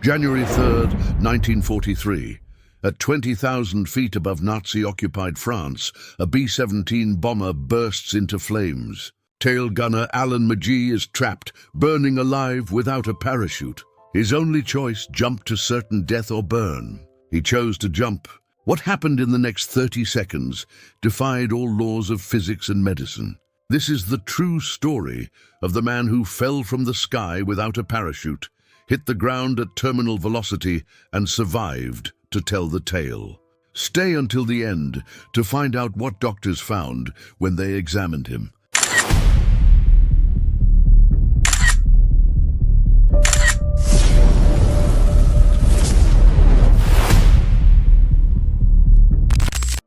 January 3rd, 1943. At 20,000 feet above Nazi-occupied France, a B-17 bomber bursts into flames. Tail gunner Alan McGee is trapped, burning alive without a parachute. His only choice, jump to certain death or burn. He chose to jump. What happened in the next 30 seconds defied all laws of physics and medicine. This is the true story of the man who fell from the sky without a parachute, hit the ground at terminal velocity, and survived to tell the tale. Stay until the end to find out what doctors found when they examined him.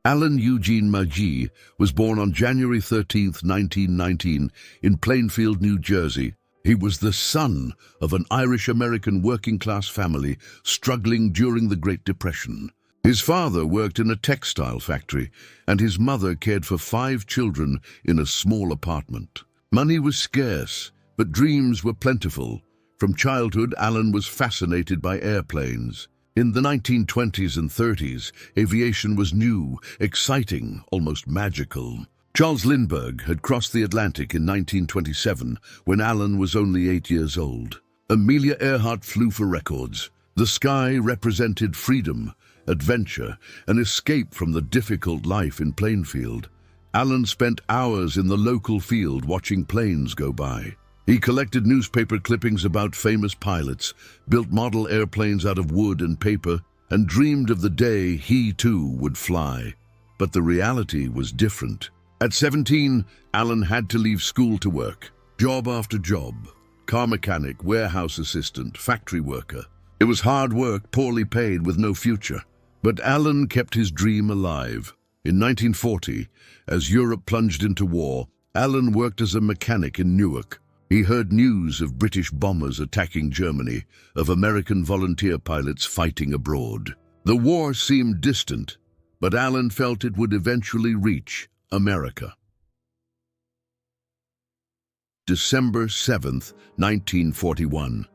Alan Eugene McGee was born on January 13, 1919, in Plainfield, New Jersey. He was the son of an Irish-American working-class family struggling during the Great Depression. His father worked in a textile factory, and his mother cared for 5 children in a small apartment. Money was scarce, but dreams were plentiful. From childhood, Alan was fascinated by airplanes. In the 1920s and 30s, aviation was new, exciting, almost magical. Charles Lindbergh had crossed the Atlantic in 1927 when Alan was only 8 years old. Amelia Earhart flew for records. The sky represented freedom, adventure, an escape from the difficult life in Plainfield. Alan spent hours in the local field watching planes go by. He collected newspaper clippings about famous pilots, built model airplanes out of wood and paper, and dreamed of the day he too would fly. But the reality was different. At 17, Alan had to leave school to work. Job after job. Car mechanic, warehouse assistant, factory worker. It was hard work, poorly paid, with no future. But Alan kept his dream alive. In 1940, as Europe plunged into war, Alan worked as a mechanic in Newark. He heard news of British bombers attacking Germany, of American volunteer pilots fighting abroad. The war seemed distant, but Alan felt it would eventually reach America. December 7th, 1941.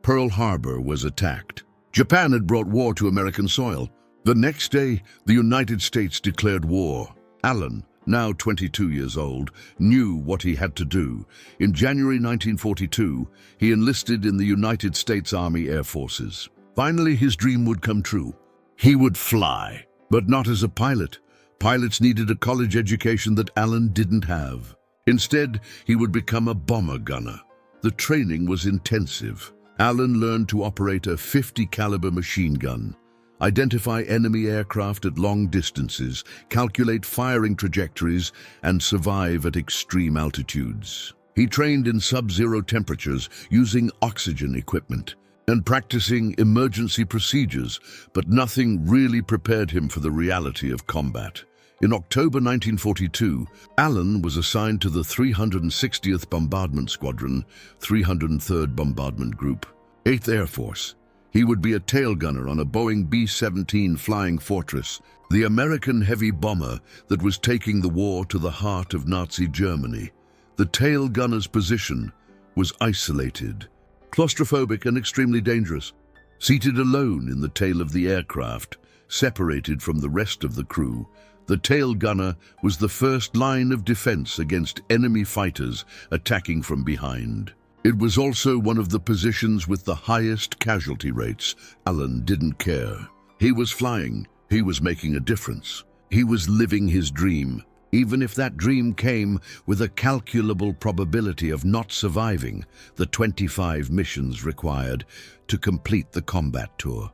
Pearl Harbor was attacked. Japan had brought war to American soil. The next day, the United States declared war. Alan, now 22 years old, knew what he had to do. In January 1942, he enlisted in the United States Army Air Forces. Finally, his dream would come true. He would fly, but not as a pilot. Pilots needed a college education that Alan didn't have. Instead, he would become a bomber gunner. The training was intensive. Alan learned to operate a .50 caliber machine gun, identify enemy aircraft at long distances, calculate firing trajectories, and survive at extreme altitudes. He trained in sub-zero temperatures using oxygen equipment and practicing emergency procedures, but nothing really prepared him for the reality of combat. In October 1942, Alan was assigned to the 360th Bombardment Squadron, 303rd Bombardment Group, 8th Air Force. He would be a tail gunner on a Boeing B-17 Flying Fortress, the American heavy bomber that was taking the war to the heart of Nazi Germany. The tail gunner's position was isolated, claustrophobic and extremely dangerous. Seated alone in the tail of the aircraft, separated from the rest of the crew, the tail gunner was the first line of defense against enemy fighters attacking from behind. It was also one of the positions with the highest casualty rates. Alan didn't care. He was flying. He was making a difference. He was living his dream, even if that dream came with a calculable probability of not surviving the 25 missions required to complete the combat tour.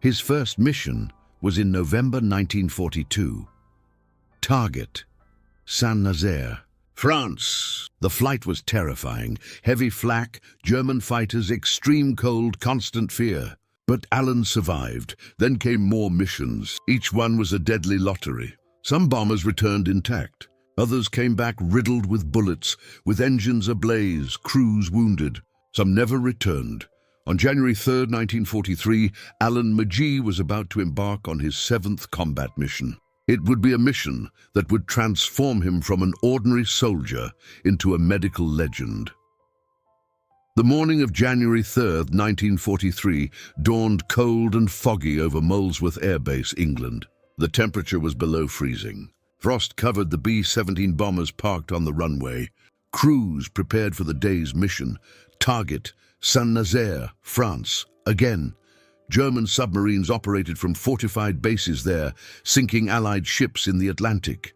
His first mission was in November 1942. Target: Saint-Nazaire, France. The flight was terrifying. Heavy flak, German fighters, extreme cold, constant fear. But Alan survived. Then came more missions. Each one was a deadly lottery. Some bombers returned intact. Others came back riddled with bullets, with engines ablaze, crews wounded. Some never returned. On January 3, 1943, Alan McGee was about to embark on his 7th combat mission. It would be a mission that would transform him from an ordinary soldier into a medical legend. The morning of January 3rd, 1943, dawned cold and foggy over Molesworth Air Base, England. The temperature was below freezing. Frost covered the B-17 bombers parked on the runway. Crews prepared for the day's mission. Target, Saint-Nazaire, France. Again, German submarines operated from fortified bases there, sinking Allied ships in the Atlantic.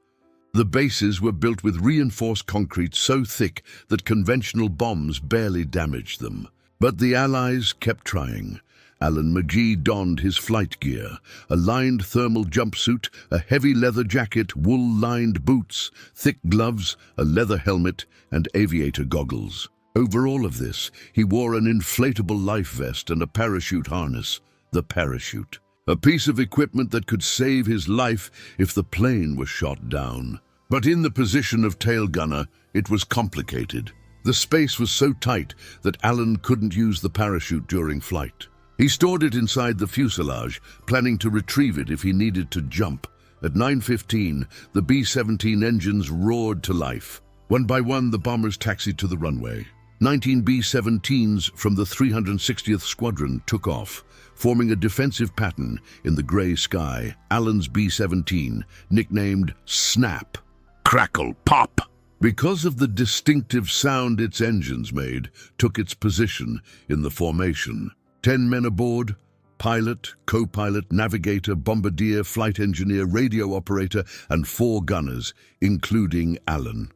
The bases were built with reinforced concrete so thick that conventional bombs barely damaged them. But the Allies kept trying. Alan McGee donned his flight gear, a lined thermal jumpsuit, a heavy leather jacket, wool-lined boots, thick gloves, a leather helmet, and aviator goggles. Over all of this, he wore an inflatable life vest and a parachute harness, the parachute. A piece of equipment that could save his life if the plane was shot down. But in the position of tail gunner, it was complicated. The space was so tight that Alan couldn't use the parachute during flight. He stored it inside the fuselage, planning to retrieve it if he needed to jump. At 9:15, the B-17 engines roared to life. One by one, the bombers taxied to the runway. 19 B-17s from the 360th Squadron took off, forming a defensive pattern in the grey sky. Alan's B-17, nicknamed Snap, Crackle, Pop, because of the distinctive sound its engines made, took its position in the formation. 10 men aboard: pilot, co-pilot, navigator, bombardier, flight engineer, radio operator, and 4 gunners, including Alan.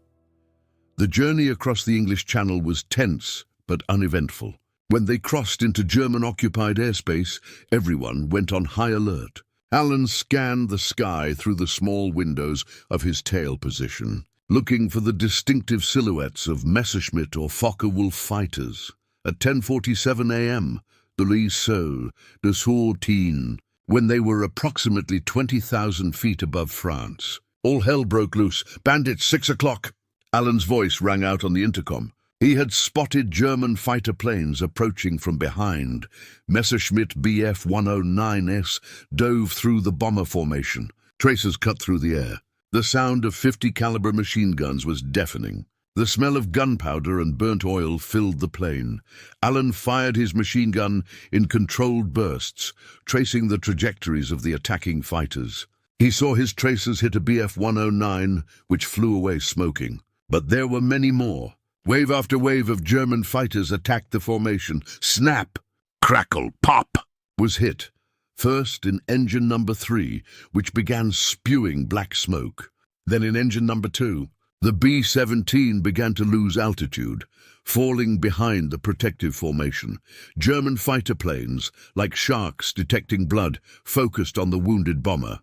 The journey across the English Channel was tense but uneventful. When they crossed into German-occupied airspace, everyone went on high alert. Alan scanned the sky through the small windows of his tail position, looking for the distinctive silhouettes of Messerschmitt or Focke-Wulf fighters. At 10:47 a.m., the Lyceau de Sourtine, when they were approximately 20,000 feet above France. All hell broke loose. "Bandits, 6 o'clock!" Alan's voice rang out on the intercom. He had spotted German fighter planes approaching from behind. Messerschmitt Bf-109s dove through the bomber formation. Tracers cut through the air. The sound of 50-caliber machine guns was deafening. The smell of gunpowder and burnt oil filled the plane. Alan fired his machine gun in controlled bursts, tracing the trajectories of the attacking fighters. He saw his tracers hit a Bf-109, which flew away smoking. But there were many more. Wave after wave of German fighters attacked the formation. Snap, Crackle, Pop was hit. First in engine number 3, which began spewing black smoke. Then in engine number 2, the B-17 began to lose altitude, falling behind the protective formation. German fighter planes, like sharks detecting blood, focused on the wounded bomber.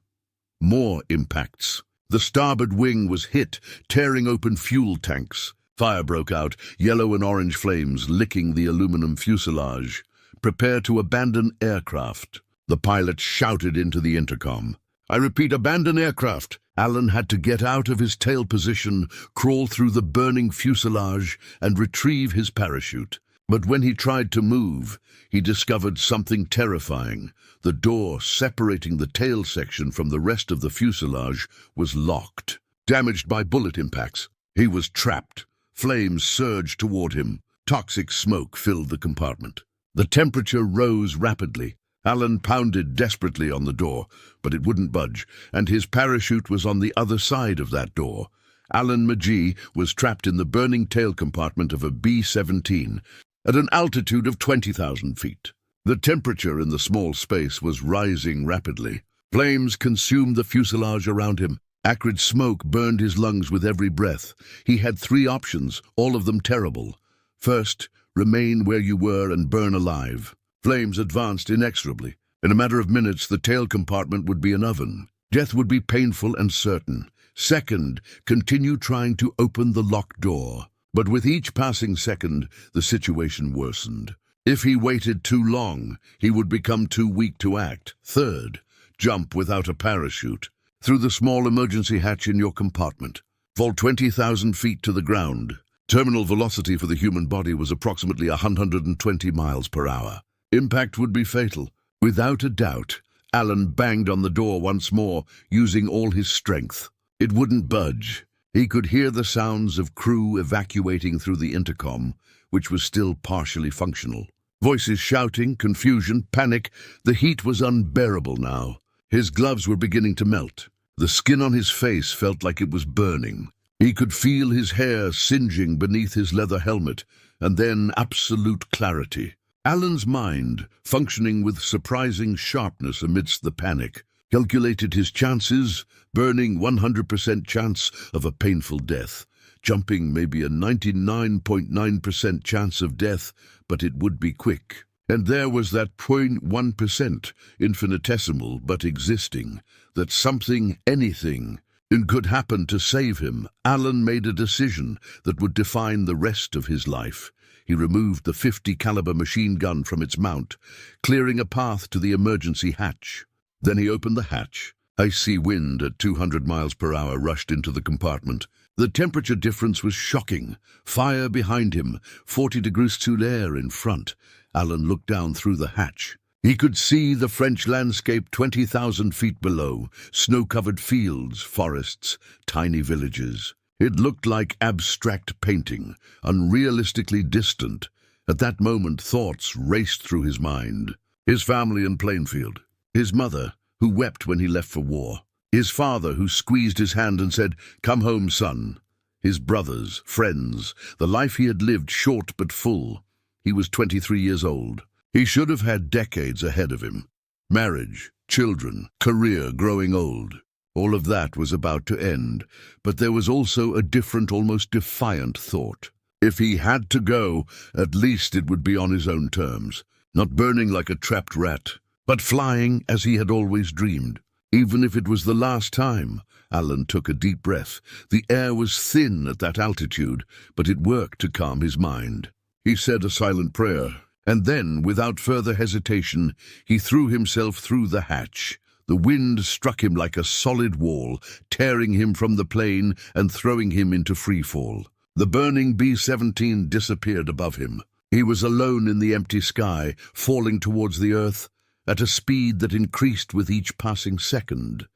More impacts. The starboard wing was hit, tearing open fuel tanks. Fire broke out, yellow and orange flames licking the aluminum fuselage. "Prepare to abandon aircraft," the pilot shouted into the intercom. "I repeat, abandon aircraft." Alan had to get out of his tail position, crawl through the burning fuselage, and retrieve his parachute. But when he tried to move, he discovered something terrifying. The door separating the tail section from the rest of the fuselage was locked. Damaged by bullet impacts, he was trapped. Flames surged toward him. Toxic smoke filled the compartment. The temperature rose rapidly. Alan pounded desperately on the door, but it wouldn't budge, and his parachute was on the other side of that door. Alan McGee was trapped in the burning tail compartment of a B-17 at an altitude of 20,000 feet. The temperature in the small space was rising rapidly. Flames consumed the fuselage around him. Acrid smoke burned his lungs with every breath. He had 3 options, all of them terrible. First, remain where you were and burn alive. Flames advanced inexorably. In a matter of minutes, the tail compartment would be an oven. Death would be painful and certain. Second, continue trying to open the locked door. But with each passing second, the situation worsened. If he waited too long, he would become too weak to act. Third, jump without a parachute. Through the small emergency hatch in your compartment. Fall 20,000 feet to the ground. Terminal velocity for the human body was approximately 120 miles per hour. Impact would be fatal. Without a doubt, Alan banged on the door once more, using all his strength. It wouldn't budge. He could hear the sounds of crew evacuating through the intercom, which was still partially functional. Voices shouting, confusion, panic. The heat was unbearable now. His gloves were beginning to melt. The skin on his face felt like it was burning. He could feel his hair singeing beneath his leather helmet, and then absolute clarity. Alan's mind, functioning with surprising sharpness amidst the panic, calculated his chances, burning 100% chance of a painful death, jumping maybe a 99.9% chance of death, but it would be quick. And there was that 0.1%, infinitesimal but existing, that something, anything, could happen to save him. Alan made a decision that would define the rest of his life. He removed the .50 caliber machine gun from its mount, clearing a path to the emergency hatch. Then he opened the hatch. Icy wind at 200 miles per hour rushed into the compartment. The temperature difference was shocking. Fire behind him, 40 degrees sous l'air in front. Alan looked down through the hatch. He could see the French landscape 20,000 feet below, snow-covered fields, forests, tiny villages. It looked like abstract painting, unrealistically distant. At that moment, thoughts raced through his mind. His family in Plainfield. His mother, who wept when he left for war. His father, who squeezed his hand and said, "Come home, son." His brothers, friends, the life he had lived, short but full. He was 23 years old. He should have had decades ahead of him. Marriage, children, career growing old. All of that was about to end, but there was also a different, almost defiant thought. If he had to go, at least it would be on his own terms, not burning like a trapped rat, but flying as he had always dreamed. Even if it was the last time. Alan took a deep breath. The air was thin at that altitude, but it worked to calm his mind. He said a silent prayer, and then, without further hesitation, he threw himself through the hatch. The wind struck him like a solid wall, tearing him from the plane and throwing him into free fall. The burning B-17 disappeared above him. He was alone in the empty sky, falling towards the earth at a speed that increased with each passing second.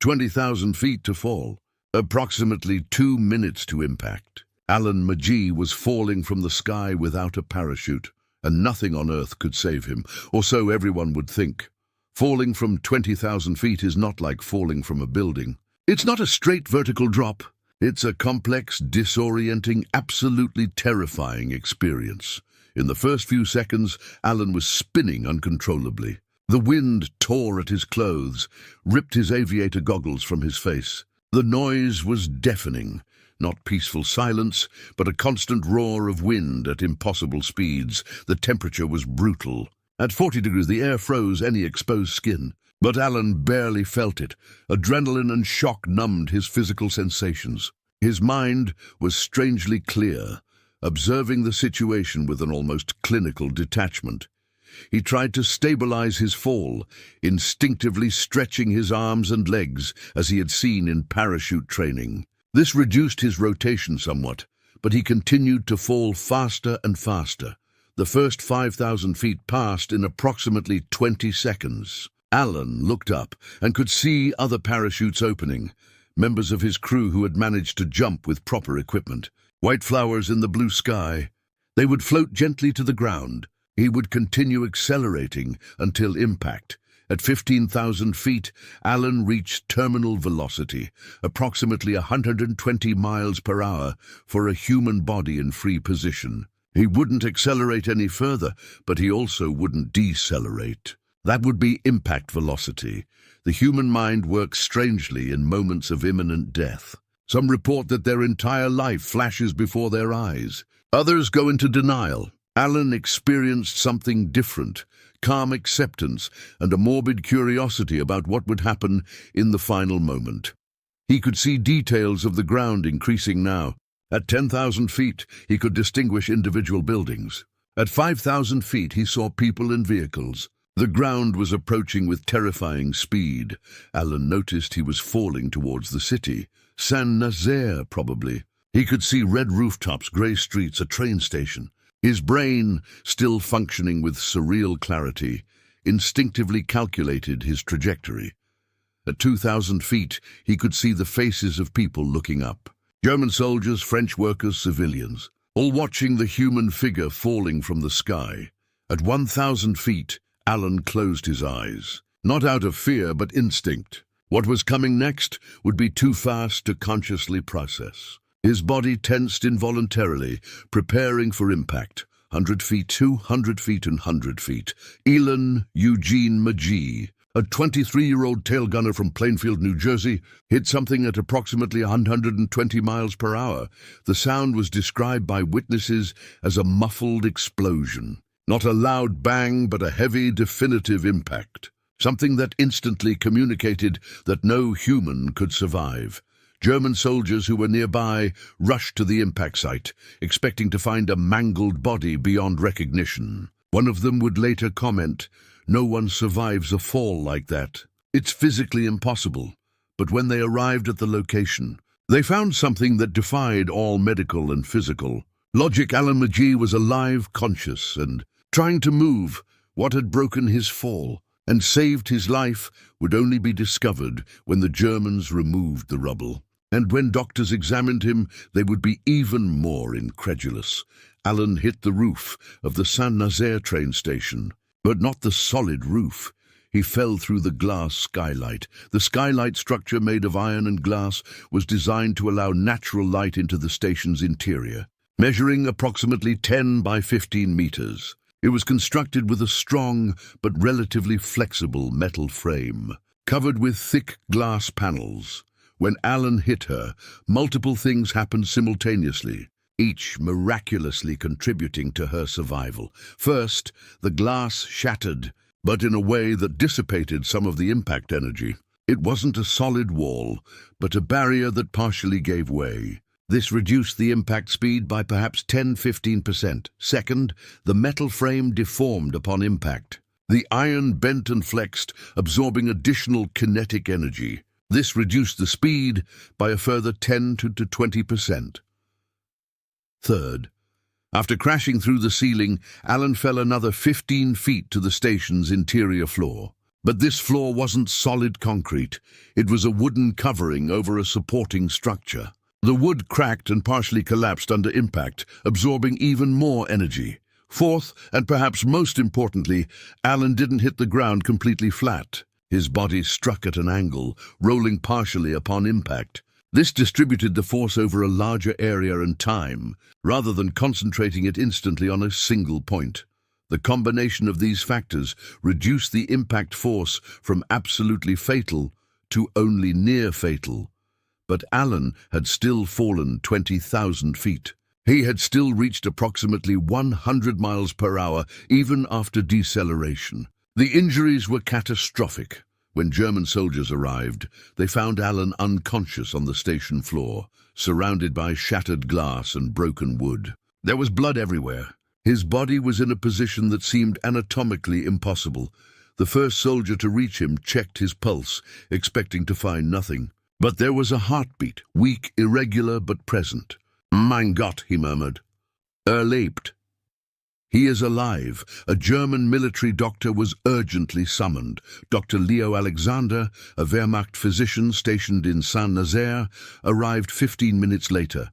20,000 feet to fall, approximately 2 minutes to impact. Alan Magee was falling from the sky without a parachute, and nothing on earth could save him, or so everyone would think. Falling from 20,000 feet is not like falling from a building. It's not a straight vertical drop. It's a complex, disorienting, absolutely terrifying experience. In the first few seconds, Alan was spinning uncontrollably. The wind tore at his clothes, ripped his aviator goggles from his face. The noise was deafening. Not peaceful silence, but a constant roar of wind at impossible speeds. The temperature was brutal. At 40 degrees, the air froze any exposed skin. But Alan barely felt it. Adrenaline and shock numbed his physical sensations. His mind was strangely clear, observing the situation with an almost clinical detachment. He tried to stabilize his fall, instinctively stretching his arms and legs as he had seen in parachute training. This reduced his rotation somewhat, but he continued to fall faster and faster. The first 5,000 feet passed in approximately 20 seconds. Alan looked up and could see other parachutes opening, members of his crew who had managed to jump with proper equipment. White flowers in the blue sky. They would float gently to the ground. He would continue accelerating until impact. At 15,000 feet, Alan reached terminal velocity, approximately 120 miles per hour for a human body in free position. He wouldn't accelerate any further, but he also wouldn't decelerate. That would be impact velocity. The human mind works strangely in moments of imminent death. Some report that their entire life flashes before their eyes. Others go into denial. Alan experienced something different, calm acceptance and a morbid curiosity about what would happen in the final moment. He could see details of the ground increasing now. At 10,000 feet, he could distinguish individual buildings. At 5,000 feet, he saw people and vehicles. The ground was approaching with terrifying speed. Alan noticed he was falling towards the city. Saint-Nazaire, probably. He could see red rooftops, grey streets, a train station. His brain, still functioning with surreal clarity, instinctively calculated his trajectory. At 2,000 feet, he could see the faces of people looking up. German soldiers, French workers, civilians, all watching the human figure falling from the sky. At 1,000 feet, Alan closed his eyes, not out of fear but instinct. What was coming next would be too fast to consciously process. His body tensed involuntarily, preparing for impact. 100 feet, 200 feet, and 100 feet. Elon Eugene Magee, a 23-year-old tail gunner from Plainfield, New Jersey, hit something at approximately 120 miles per hour. The sound was described by witnesses as a muffled explosion. Not a loud bang, but a heavy, definitive impact. Something that instantly communicated that no human could survive. German soldiers who were nearby rushed to the impact site, expecting to find a mangled body beyond recognition. One of them would later comment, "No one survives a fall like that. It's physically impossible." But when they arrived at the location, they found something that defied all medical and physical logic. Alan Magee was alive, conscious, and trying to move. What had broken his fall and saved his life would only be discovered when the Germans removed the rubble. And when doctors examined him, they would be even more incredulous. Alan hit the roof of the Saint-Nazaire train station, but not the solid roof. He fell through the glass skylight. The skylight structure, made of iron and glass, was designed to allow natural light into the station's interior, measuring approximately 10 by 15 meters. It was constructed with a strong but relatively flexible metal frame, covered with thick glass panels. When Alan hit her, multiple things happened simultaneously, each miraculously contributing to her survival. First, the glass shattered, but in a way that dissipated some of the impact energy. It wasn't a solid wall, but a barrier that partially gave way. This reduced the impact speed by perhaps 10–15%. Second, the metal frame deformed upon impact. The iron bent and flexed, absorbing additional kinetic energy. This reduced the speed by a further 10 to 20%. Third, after crashing through the ceiling, Alan fell another 15 feet to the station's interior floor. But this floor wasn't solid concrete. It was a wooden covering over a supporting structure. The wood cracked and partially collapsed under impact, absorbing even more energy. Fourth, and perhaps most importantly, Alan didn't hit the ground completely flat. His body struck at an angle, rolling partially upon impact. This distributed the force over a larger area and time, rather than concentrating it instantly on a single point. The combination of these factors reduced the impact force from absolutely fatal to only near fatal. But Alan had still fallen 20,000 feet. He had still reached approximately 100 miles per hour, even after deceleration. The injuries were catastrophic. When German soldiers arrived, they found Alan unconscious on the station floor, surrounded by shattered glass and broken wood. There was blood everywhere. His body was in a position that seemed anatomically impossible. The first soldier to reach him checked his pulse, expecting to find nothing. But there was a heartbeat, weak, irregular, but present. "Mein Gott," he murmured. "Lebt." "He is alive." A German military doctor was urgently summoned. Dr. Leo Alexander, a Wehrmacht physician stationed in Saint-Nazaire, arrived 15 minutes later.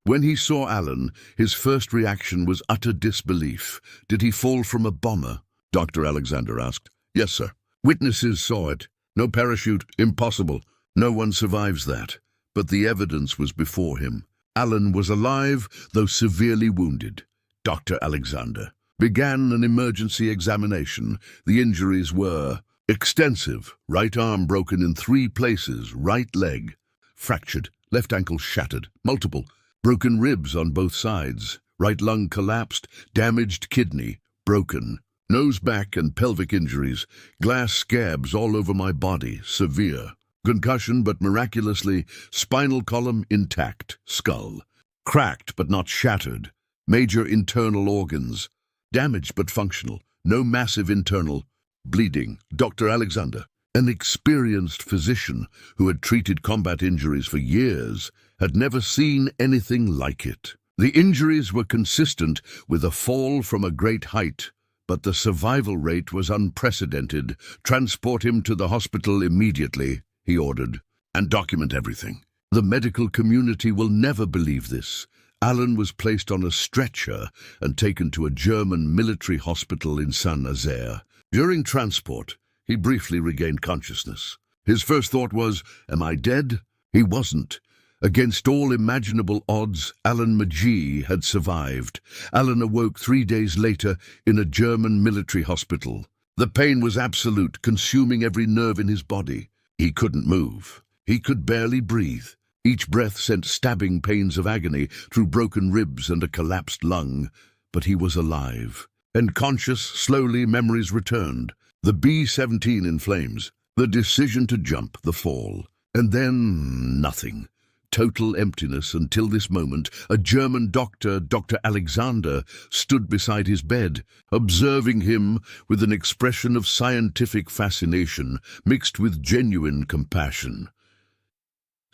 When he saw Alan, his first reaction was utter disbelief. "Did he fall from a bomber?" Dr. Alexander asked. "Yes, sir. Witnesses saw it. No parachute, impossible. No one survives that." But the evidence was before him. Alan was alive, though severely wounded. Dr. Alexander began an emergency examination. The injuries were extensive. Right arm broken in 3 places, right leg fractured, left ankle shattered, multiple broken ribs on both sides, right lung collapsed, damaged kidney, broken, nose, back, and pelvic injuries, glass scabs all over my body, severe. Concussion, but miraculously, spinal column intact, skull cracked but not shattered, major internal organs damaged but functional, no massive internal bleeding. Dr. Alexander, an experienced physician who had treated combat injuries for years, had never seen anything like it. The injuries were consistent with a fall from a great height, but the survival rate was unprecedented. "Transport him to the hospital immediately," he ordered, "and document everything." The medical community will never believe this. Alan was placed on a stretcher and taken to a German military hospital in Saint-Nazaire. During transport, he briefly regained consciousness. His first thought was, "Am I dead?" He wasn't. Against all imaginable odds, Alan Magee had survived. Alan awoke 3 days later in a German military hospital. The pain was absolute, consuming every nerve in his body. He couldn't move. He could barely breathe. Each breath sent stabbing pains of agony through broken ribs and a collapsed lung. But he was alive. And conscious, slowly memories returned. The B-17 in flames, the decision to jump, the fall. And then nothing. Total emptiness until this moment. A German doctor, Dr. Alexander, stood beside his bed, observing him with an expression of scientific fascination mixed with genuine compassion.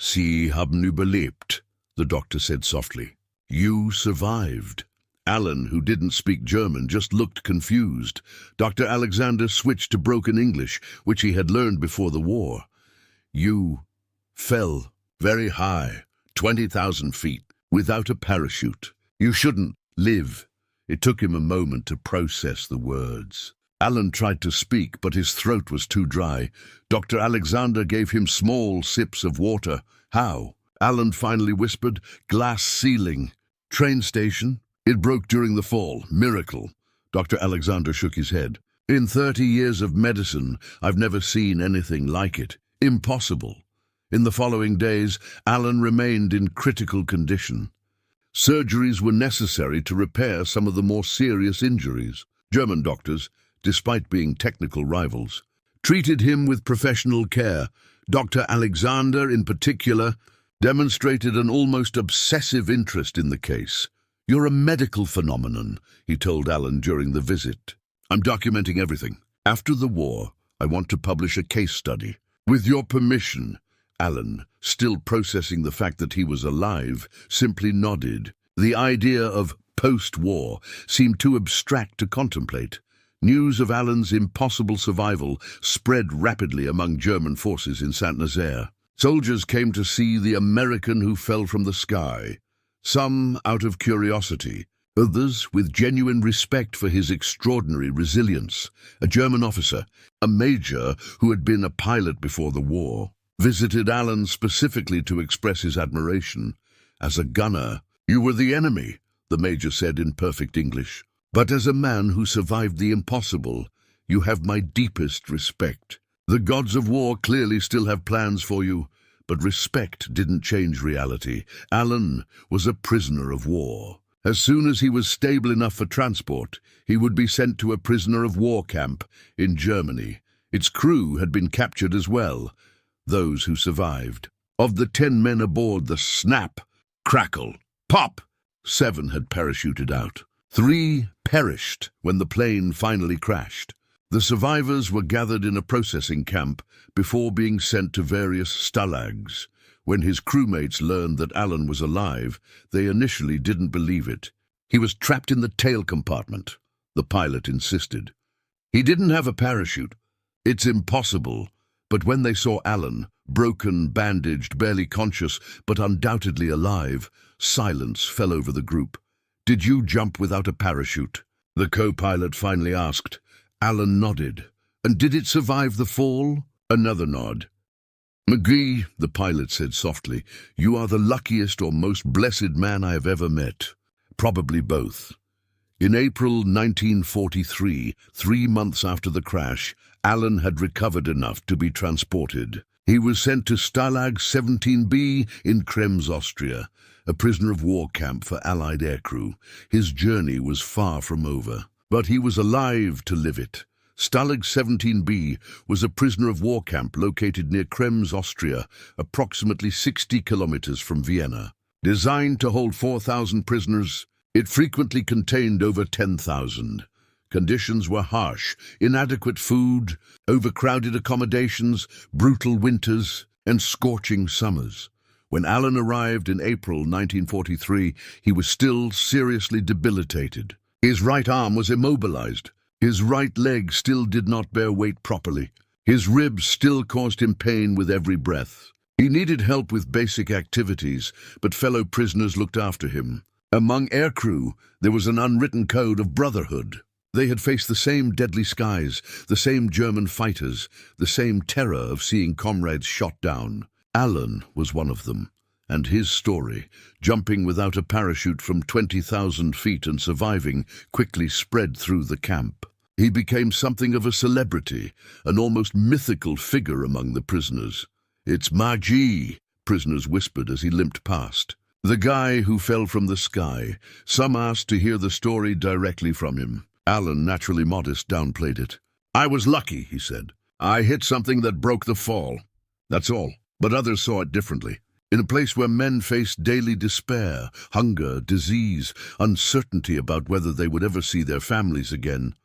"Sie haben überlebt," the doctor said softly. "You survived." Alan, who didn't speak German, just looked confused. Dr. Alexander switched to broken English, which he had learned before the war. "You fell very high, 20,000 feet, without a parachute. You shouldn't live." It took him a moment to process the words. Alan tried to speak, but his throat was too dry. Dr. Alexander gave him small sips of water. "How?" Alan finally whispered. "Glass ceiling. Train station. It broke during the fall. Miracle." Dr. Alexander shook his head. "In 30 years of medicine, I've never seen anything like it. Impossible." In the following days, Alan remained in critical condition. Surgeries were necessary to repair some of the more serious injuries. German doctors, despite being technical rivals, treated him with professional care. Dr. Alexander, in particular, demonstrated an almost obsessive interest in the case. "You're a medical phenomenon," he told Alan during the visit. "I'm documenting everything. After the war, I want to publish a case study. With your permission." Alan, still processing the fact that he was alive, simply nodded. The idea of post-war seemed too abstract to contemplate. News of Alan's impossible survival spread rapidly among German forces in Saint-Nazaire. Soldiers came to see the American who fell from the sky, some out of curiosity, others with genuine respect for his extraordinary resilience. A German officer, a major who had been a pilot before the war, visited Alan specifically to express his admiration. "As a gunner, you were the enemy," the major said in perfect English. "But as a man who survived the impossible, you have my deepest respect. The gods of war clearly still have plans for you, but respect didn't change reality. Alan was a prisoner of war. As soon as he was stable enough for transport, he would be sent to a prisoner of war camp in Germany. Its crew had been captured as well, those who survived. Of the 10 men aboard, the snap, crackle, pop, 7 had parachuted out. 3 perished when the plane finally crashed. The survivors were gathered in a processing camp before being sent to various stalags. When his crewmates learned that Alan was alive, they initially didn't believe it. He was trapped in the tail compartment, the pilot insisted. He didn't have a parachute. It's impossible. But when they saw Alan, broken, bandaged, barely conscious, but undoubtedly alive, silence fell over the group. "Did you jump without a parachute?" the co-pilot finally asked. Alan nodded. "And did it survive the fall?" Another nod. "McGee," the pilot said softly, "you are the luckiest or most blessed man I have ever met." Probably both. In April 1943, 3 months after the crash, Alan had recovered enough to be transported. He was sent to Stalag 17B in Krems, Austria, a prisoner of war camp for Allied aircrew. His journey was far from over, but he was alive to live it. Stalag 17B was a prisoner of war camp located near Krems, Austria, approximately 60 kilometers from Vienna. Designed to hold 4,000 prisoners, it frequently contained over 10,000. Conditions were harsh: inadequate food, overcrowded accommodations, brutal winters, and scorching summers. When Alan arrived in April 1943, he was still seriously debilitated. His right arm was immobilized. His right leg still did not bear weight properly. His ribs still caused him pain with every breath. He needed help with basic activities, but fellow prisoners looked after him. Among aircrew, there was an unwritten code of brotherhood. They had faced the same deadly skies, the same German fighters, the same terror of seeing comrades shot down. Alan was one of them, and his story, jumping without a parachute from 20,000 feet and surviving, quickly spread through the camp. He became something of a celebrity, an almost mythical figure among the prisoners. "It's Maji," prisoners whispered as he limped past. The guy who fell from the sky. Some asked to hear the story directly from him. Alan, naturally modest, downplayed it. "I was lucky," he said. "I hit something that broke the fall. That's all." But others saw it differently. In a place where men faced daily despair, hunger, disease, uncertainty about whether they would ever see their families again,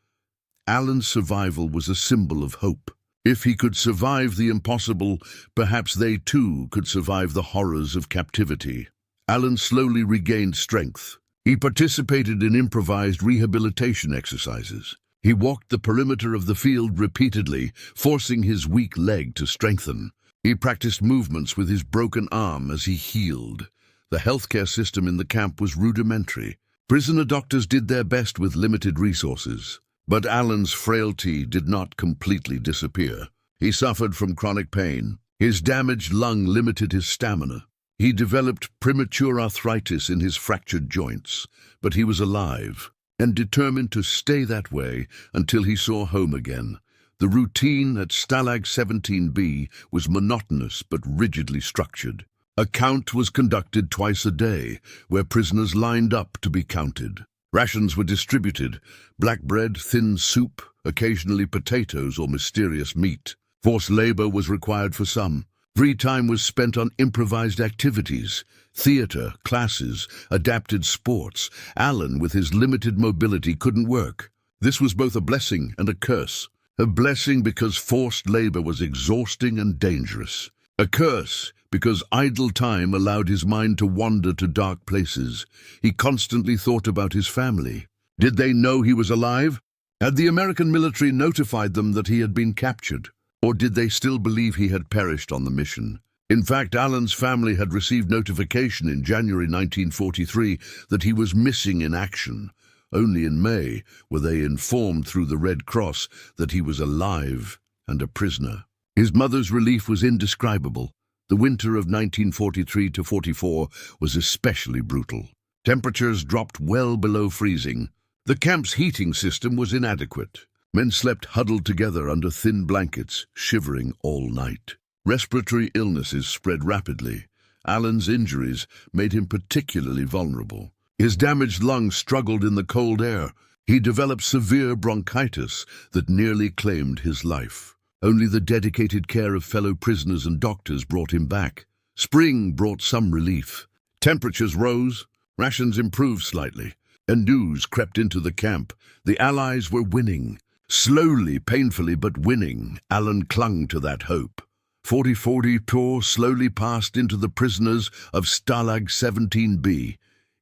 Alan's survival was a symbol of hope. If he could survive the impossible, perhaps they too could survive the horrors of captivity. Alan slowly regained strength. He participated in improvised rehabilitation exercises. He walked the perimeter of the field repeatedly, forcing his weak leg to strengthen. He practiced movements with his broken arm as he healed. The healthcare system in the camp was rudimentary. Prisoner doctors did their best with limited resources. But Alan's frailty did not completely disappear. He suffered from chronic pain. His damaged lung limited his stamina. He developed premature arthritis in his fractured joints, but he was alive and determined to stay that way until he saw home again. The routine at Stalag 17B was monotonous but rigidly structured. A count was conducted twice a day, where prisoners lined up to be counted. Rations were distributed: black bread, thin soup, occasionally potatoes or mysterious meat. Forced labor was required for some. Free time was spent on improvised activities, theater, classes, adapted sports. Alan, with his limited mobility, couldn't work. This was both a blessing and a curse. A blessing because forced labor was exhausting and dangerous. A curse because idle time allowed his mind to wander to dark places. He constantly thought about his family. Did they know he was alive? Had the American military notified them that he had been captured? Or did they still believe he had perished on the mission? In fact, Alan's family had received notification in January 1943 that he was missing in action. Only in May were they informed through the Red Cross that he was alive and a prisoner. His mother's relief was indescribable. The winter of 1943-44 was especially brutal. Temperatures dropped well below freezing. The camp's heating system was inadequate. Men slept huddled together under thin blankets, shivering all night. Respiratory illnesses spread rapidly. Alan's injuries made him particularly vulnerable. His damaged lungs struggled in the cold air. He developed severe bronchitis that nearly claimed his life. Only the dedicated care of fellow prisoners and doctors brought him back. Spring brought some relief. Temperatures rose, rations improved slightly, and news crept into the camp. The Allies were winning. Slowly, painfully, but winning. Alan clung to that hope. 44 slowly passed into the prisoners of Stalag 17B.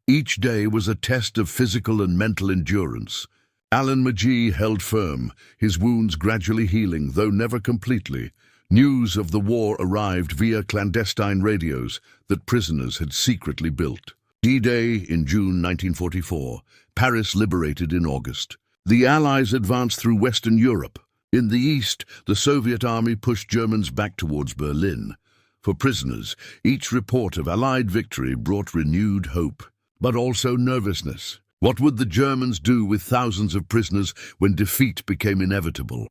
Each day was a test of physical and mental endurance. Alan Maji held firm, his wounds gradually healing, though never completely. News of the war arrived via clandestine radios that prisoners had secretly built. D-Day in June 1944, Paris liberated in August. The Allies advanced through Western Europe. In the east, the Soviet army pushed Germans back towards Berlin. For prisoners, each report of Allied victory brought renewed hope, but also nervousness. What would the Germans do with thousands of prisoners when defeat became inevitable?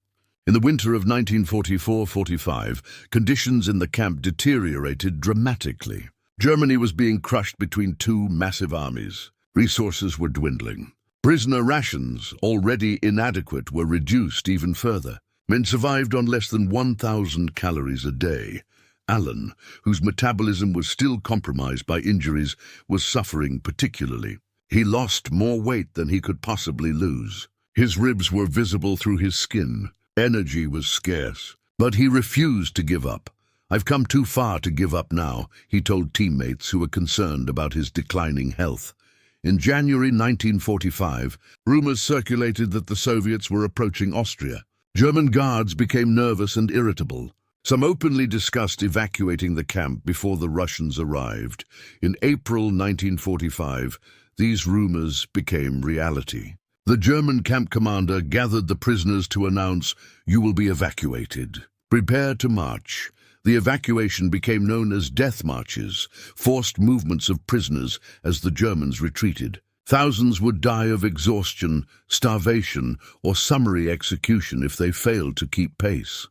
In the winter of 1944-45, conditions in the camp deteriorated dramatically. Germany was being crushed between two massive armies. Resources were dwindling. Prisoner rations, already inadequate, were reduced even further. Men survived on less than 1,000 calories a day. Alan, whose metabolism was still compromised by injuries, was suffering particularly. He lost more weight than he could possibly lose. His ribs were visible through his skin. Energy was scarce, but he refused to give up. "I've come too far to give up now," he told teammates who were concerned about his declining health. In January 1945, rumors circulated that the Soviets were approaching Austria. German guards became nervous and irritable. Some openly discussed evacuating the camp before the Russians arrived. In April 1945, these rumors became reality. The German camp commander gathered the prisoners to announce, "You will be evacuated. Prepare to march." The evacuation became known as death marches, forced movements of prisoners as the Germans retreated. Thousands would die of exhaustion, starvation, or summary execution if they failed to keep pace.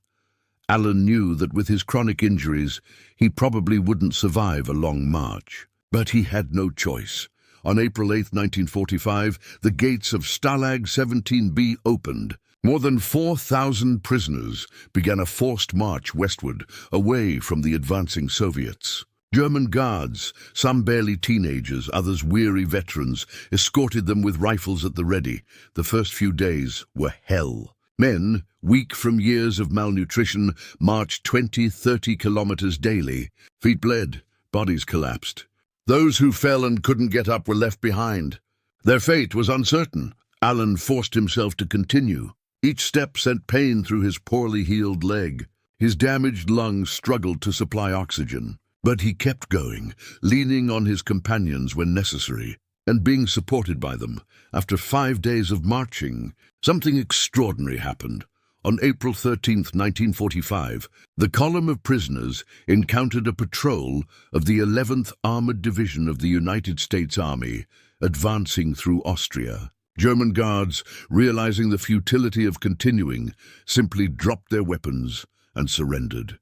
Alan knew that with his chronic injuries, he probably wouldn't survive a long march. But he had no choice. On April 8, 1945, the gates of Stalag 17B opened. More than 4,000 prisoners began a forced march westward, away from the advancing Soviets. German guards, some barely teenagers, others weary veterans, escorted them with rifles at the ready. The first few days were hell. Men, weak from years of malnutrition, marched 20-30 kilometers daily. Feet bled, bodies collapsed. Those who fell and couldn't get up were left behind. Their fate was uncertain. Alan forced himself to continue. Each step sent pain through his poorly healed leg. His damaged lungs struggled to supply oxygen. But he kept going, leaning on his companions when necessary, and being supported by them. After 5 days of marching, something extraordinary happened. On April 13, 1945, the column of prisoners encountered a patrol of the 11th Armored Division of the United States Army, advancing through Austria. German guards, realizing the futility of continuing, simply dropped their weapons and surrendered.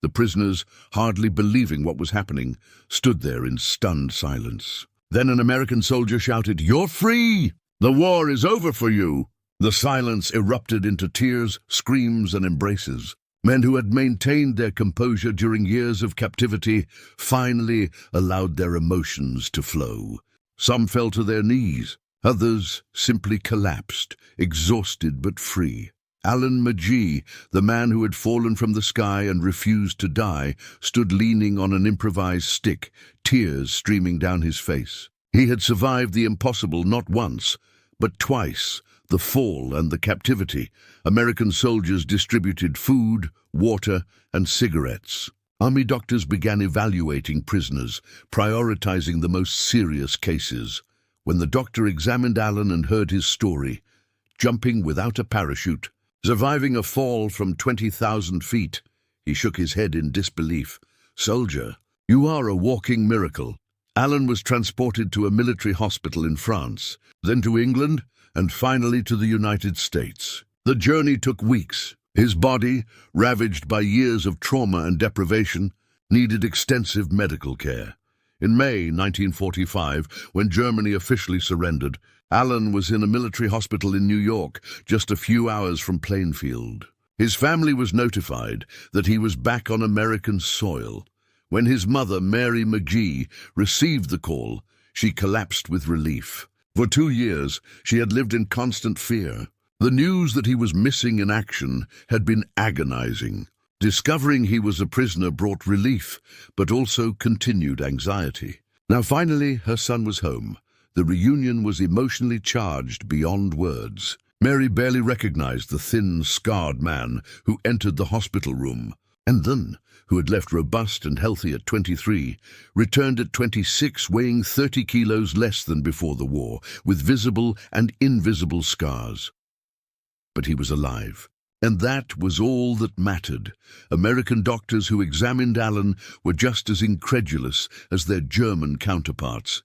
The prisoners, hardly believing what was happening, stood there in stunned silence. Then an American soldier shouted, "You're free! The war is over for you!" The silence erupted into tears, screams, and embraces. Men who had maintained their composure during years of captivity finally allowed their emotions to flow. Some fell to their knees. Others simply collapsed, exhausted but free. Alan McGee, the man who had fallen from the sky and refused to die, stood leaning on an improvised stick, tears streaming down his face. He had survived the impossible not once, but twice, the fall and the captivity. American soldiers distributed food, water, and cigarettes. Army doctors began evaluating prisoners, prioritizing the most serious cases. When the doctor examined Alan and heard his story, jumping without a parachute, surviving a fall from 20,000 feet, he shook his head in disbelief. "Soldier, you are a walking miracle." Alan was transported to a military hospital in France, then to England, and finally to the United States. The journey took weeks. His body, ravaged by years of trauma and deprivation, needed extensive medical care. In May 1945, when Germany officially surrendered, Alan was in a military hospital in New York, just a few hours from Plainfield. His family was notified that he was back on American soil. When his mother, Mary McGee, received the call, she collapsed with relief. For 2 years, she had lived in constant fear. The news that he was missing in action had been agonizing. Discovering he was a prisoner brought relief, but also continued anxiety. Now finally, her son was home. The reunion was emotionally charged beyond words. Mary barely recognized the thin, scarred man who entered the hospital room. And then, who had left robust and healthy at 23, returned at 26, weighing 30 kilos less than before the war, with visible and invisible scars. But he was alive. And that was all that mattered. American doctors who examined Alan were just as incredulous as their German counterparts.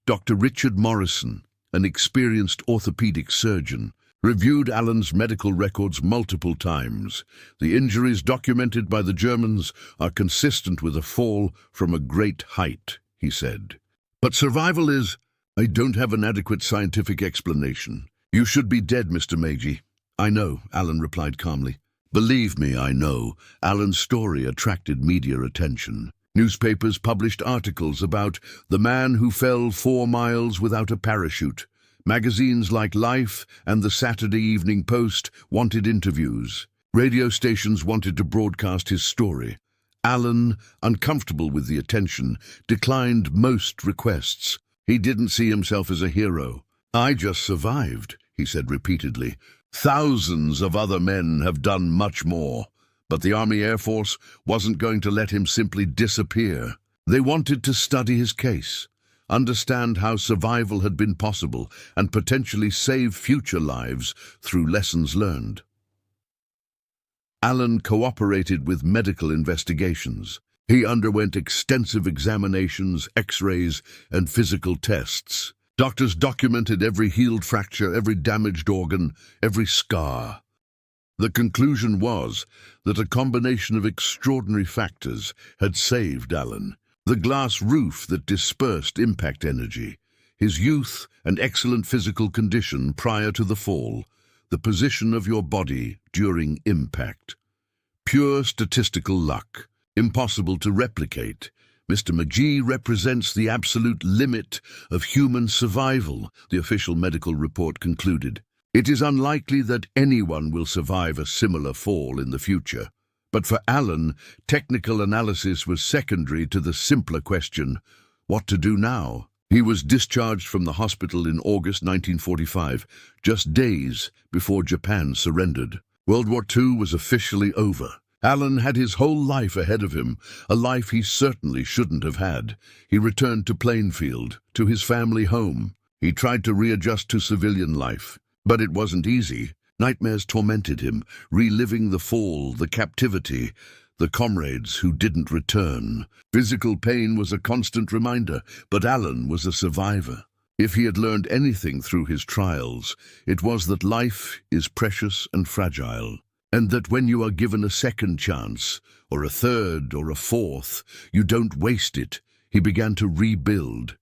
Dr. Richard Morrison, an experienced orthopedic surgeon, reviewed Alan's medical records multiple times. "The injuries documented by the Germans are consistent with a fall from a great height," he said. "But survival is... I don't have an adequate scientific explanation. You should be dead, Mr. Meiji." "I know," Alan replied calmly. "Believe me, I know." Alan's story attracted media attention. Newspapers published articles about the man who fell 4 miles without a parachute. Magazines like Life and the Saturday Evening Post wanted interviews. Radio stations wanted to broadcast his story. Alan, uncomfortable with the attention, declined most requests. He didn't see himself as a hero. "I just survived," he said repeatedly. "Thousands of other men have done much more." But the Army Air Force wasn't going to let him simply disappear. They wanted to study his case, understand how survival had been possible, and potentially save future lives through lessons learned. Alan cooperated with medical investigations. He underwent extensive examinations, X-rays, and physical tests. Doctors documented every healed fracture, every damaged organ, every scar. The conclusion was that a combination of extraordinary factors had saved Alan. The glass roof that dispersed impact energy, his youth and excellent physical condition prior to the fall, the position of your body during impact. Pure statistical luck, impossible to replicate. Mr. McGee represents the absolute limit of human survival, the official medical report concluded. It is unlikely that anyone will survive a similar fall in the future. But for Alan, technical analysis was secondary to the simpler question, what to do now? He was discharged from the hospital in August 1945, just days before Japan surrendered. World War II was officially over. Alan had his whole life ahead of him, a life he certainly shouldn't have had. He returned to Plainfield, to his family home. He tried to readjust to civilian life, but it wasn't easy. Nightmares tormented him, reliving the fall, the captivity, the comrades who didn't return. Physical pain was a constant reminder, but Alan was a survivor. If he had learned anything through his trials, it was that life is precious and fragile, and that when you are given a second chance, or a third, or a fourth, you don't waste it. He began to rebuild.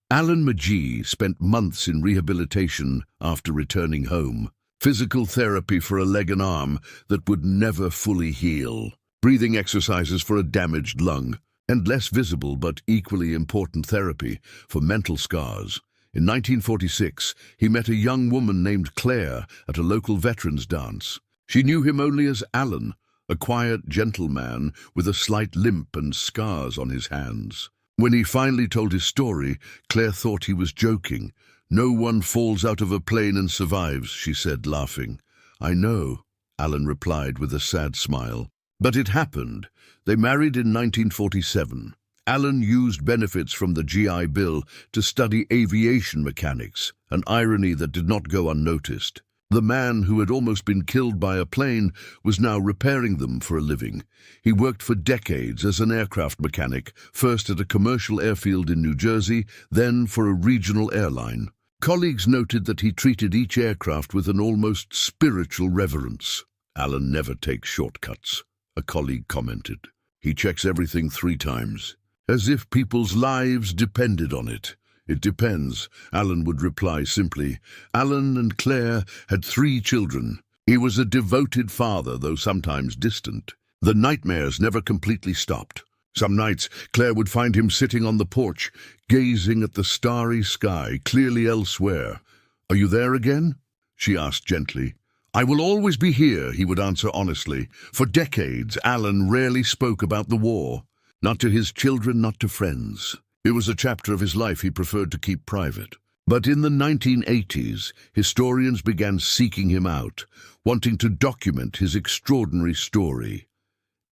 Alan McGee spent months in rehabilitation after returning home. Physical therapy for a leg and arm that would never fully heal. Breathing exercises for a damaged lung. And less visible but equally important therapy for mental scars. In 1946, he met a young woman named Claire at a local veterans dance. She knew him only as Alan, a quiet, gentle man with a slight limp and scars on his hands. When he finally told his story, Claire thought he was joking. "No one falls out of a plane and survives," she said, laughing. "I know," Alan replied with a sad smile. But it happened. They married in 1947. Alan used benefits from the GI Bill to study aviation mechanics, an irony that did not go unnoticed. The man who had almost been killed by a plane was now repairing them for a living. He worked for decades as an aircraft mechanic, first at a commercial airfield in New Jersey, then for a regional airline. Colleagues noted that he treated each aircraft with an almost spiritual reverence. "Alan never takes shortcuts," a colleague commented. "He checks everything 3 times, as if people's lives depended on it." "It depends," Alan would reply simply. Alan and Claire had 3 children. He was a devoted father, though sometimes distant. The nightmares never completely stopped. Some nights, Claire would find him sitting on the porch, gazing at the starry sky, clearly elsewhere. "Are you there again?" she asked gently. "I will always be here," he would answer honestly. For decades, Alan rarely spoke about the war. Not to his children, not to friends. It was a chapter of his life he preferred to keep private. But in the 1980s, historians began seeking him out, wanting to document his extraordinary story.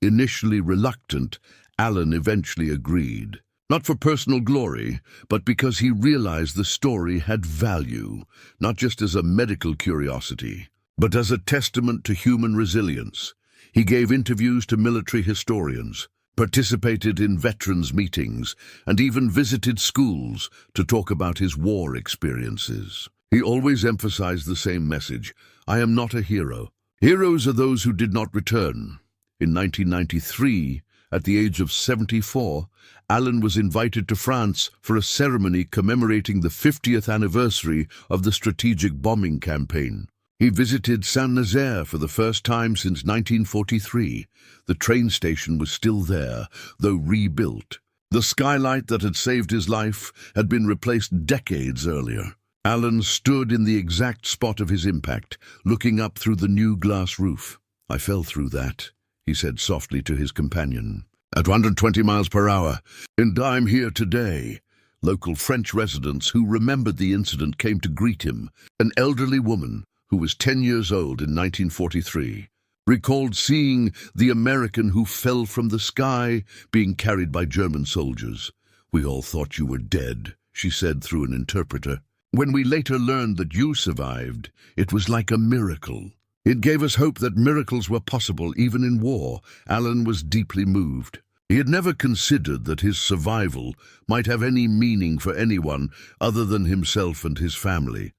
Initially reluctant, Alan eventually agreed. Not for personal glory, but because he realized the story had value, not just as a medical curiosity, but as a testament to human resilience. He gave interviews to military historians, participated in veterans' meetings, and even visited schools to talk about his war experiences. He always emphasized the same message: "I am not a hero. Heroes are those who did not return." In 1993, at the age of 74, Alan was invited to France for a ceremony commemorating the 50th anniversary of the strategic bombing campaign. He visited Saint-Nazaire for the first time since 1943. The train station was still there, though rebuilt. The skylight that had saved his life had been replaced decades earlier. Alan stood in the exact spot of his impact, looking up through the new glass roof. "I fell through that," he said softly to his companion. "At 120 miles per hour, and I'm here today." Local French residents who remembered the incident came to greet him, an elderly woman who was 10 years old in 1943. recalled seeing the American who fell from the sky being carried by German soldiers. "We all thought you were dead," she said through an interpreter. "When we later learned that you survived, it was like a miracle. It gave us hope that miracles were possible even in war." Alan was deeply moved. He had never considered that his survival might have any meaning for anyone other than himself and his family.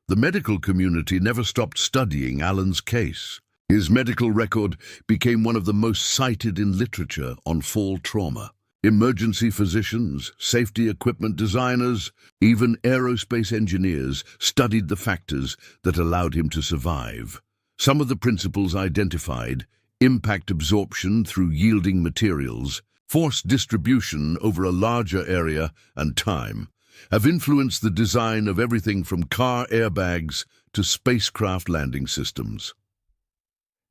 The medical community never stopped studying Alan's case. His medical record became one of the most cited in literature on fall trauma. Emergency physicians, safety equipment designers, even aerospace engineers studied the factors that allowed him to survive. Some of the principles identified: impact absorption through yielding materials, force distribution over a larger area, and time, have influenced the design of everything from car airbags to spacecraft landing systems.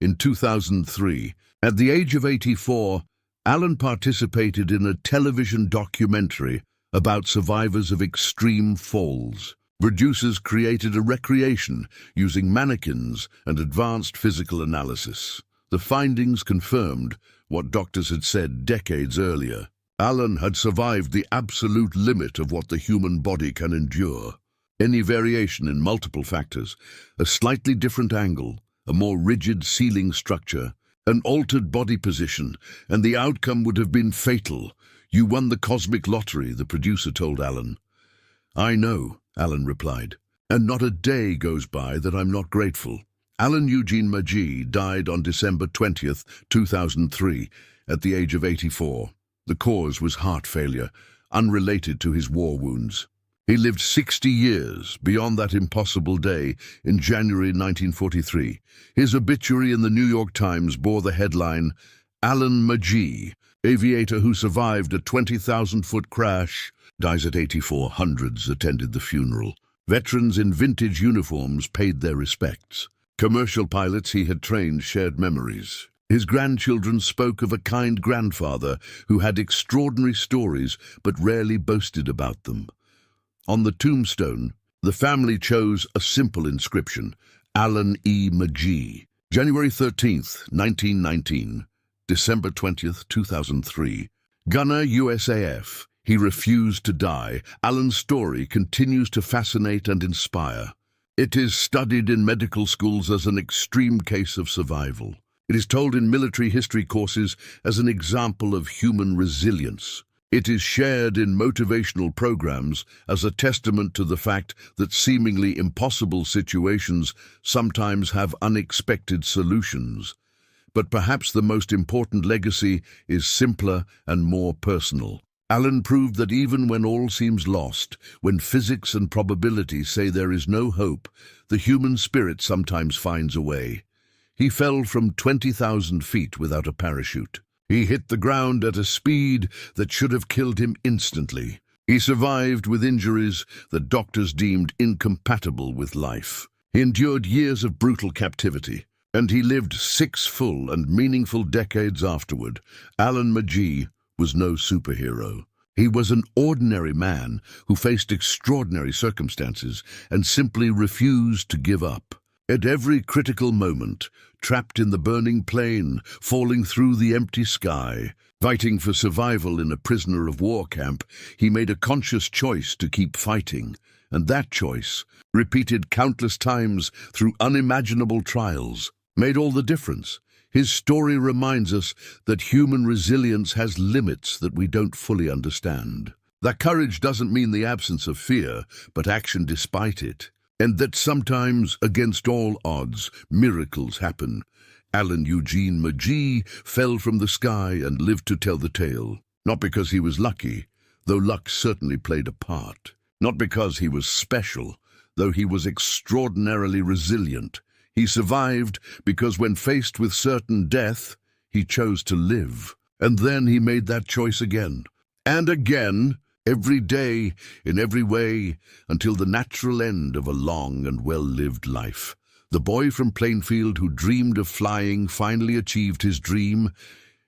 In 2003, at the age of 84, Alan participated in a television documentary about survivors of extreme falls. Producers created a recreation using mannequins and advanced physical analysis. The findings confirmed what doctors had said decades earlier. Alan had survived the absolute limit of what the human body can endure. Any variation in multiple factors, a slightly different angle, a more rigid ceiling structure, an altered body position, and the outcome would have been fatal. "You won the cosmic lottery," the producer told Alan. "I know," Alan replied, "and not a day goes by that I'm not grateful." Alan Eugene Magee died on December 20th, 2003, at the age of 84. The cause was heart failure, unrelated to his war wounds. He lived 60 years beyond that impossible day in January 1943. His obituary in the New York Times bore the headline, "Alan Magee, aviator who survived a 20,000-foot crash, dies at 84. Hundreds attended the funeral. Veterans in vintage uniforms paid their respects. Commercial pilots he had trained shared memories. His grandchildren spoke of a kind grandfather who had extraordinary stories but rarely boasted about them. On the tombstone, the family chose a simple inscription: Alan E. Magee. January 13th, 1919, December 20th, 2003. Gunner USAF. He refused to die. Alan's story continues to fascinate and inspire. It is studied in medical schools as an extreme case of survival. It is told in military history courses as an example of human resilience. It is shared in motivational programs as a testament to the fact that seemingly impossible situations sometimes have unexpected solutions. But perhaps the most important legacy is simpler and more personal. Alan proved that even when all seems lost, when physics and probability say there is no hope, the human spirit sometimes finds a way. He fell from 20,000 feet without a parachute. He hit the ground at a speed that should have killed him instantly. He survived with injuries that doctors deemed incompatible with life. He endured years of brutal captivity, and he lived 6 full and meaningful decades afterward. Alan Magee was no superhero. He was an ordinary man who faced extraordinary circumstances and simply refused to give up. At every critical moment, trapped in the burning plane, falling through the empty sky, fighting for survival in a prisoner of war camp, he made a conscious choice to keep fighting. And that choice, repeated countless times through unimaginable trials, made all the difference. His story reminds us that human resilience has limits that we don't fully understand. That courage doesn't mean the absence of fear, but action despite it. And that sometimes, against all odds, miracles happen. Alan Eugene Magee fell from the sky and lived to tell the tale. Not because he was lucky, though luck certainly played a part. Not because he was special, though he was extraordinarily resilient. He survived because when faced with certain death, he chose to live. And then he made that choice again. And again. Every day, in every way, until the natural end of a long and well-lived life. The boy from Plainfield who dreamed of flying finally achieved his dream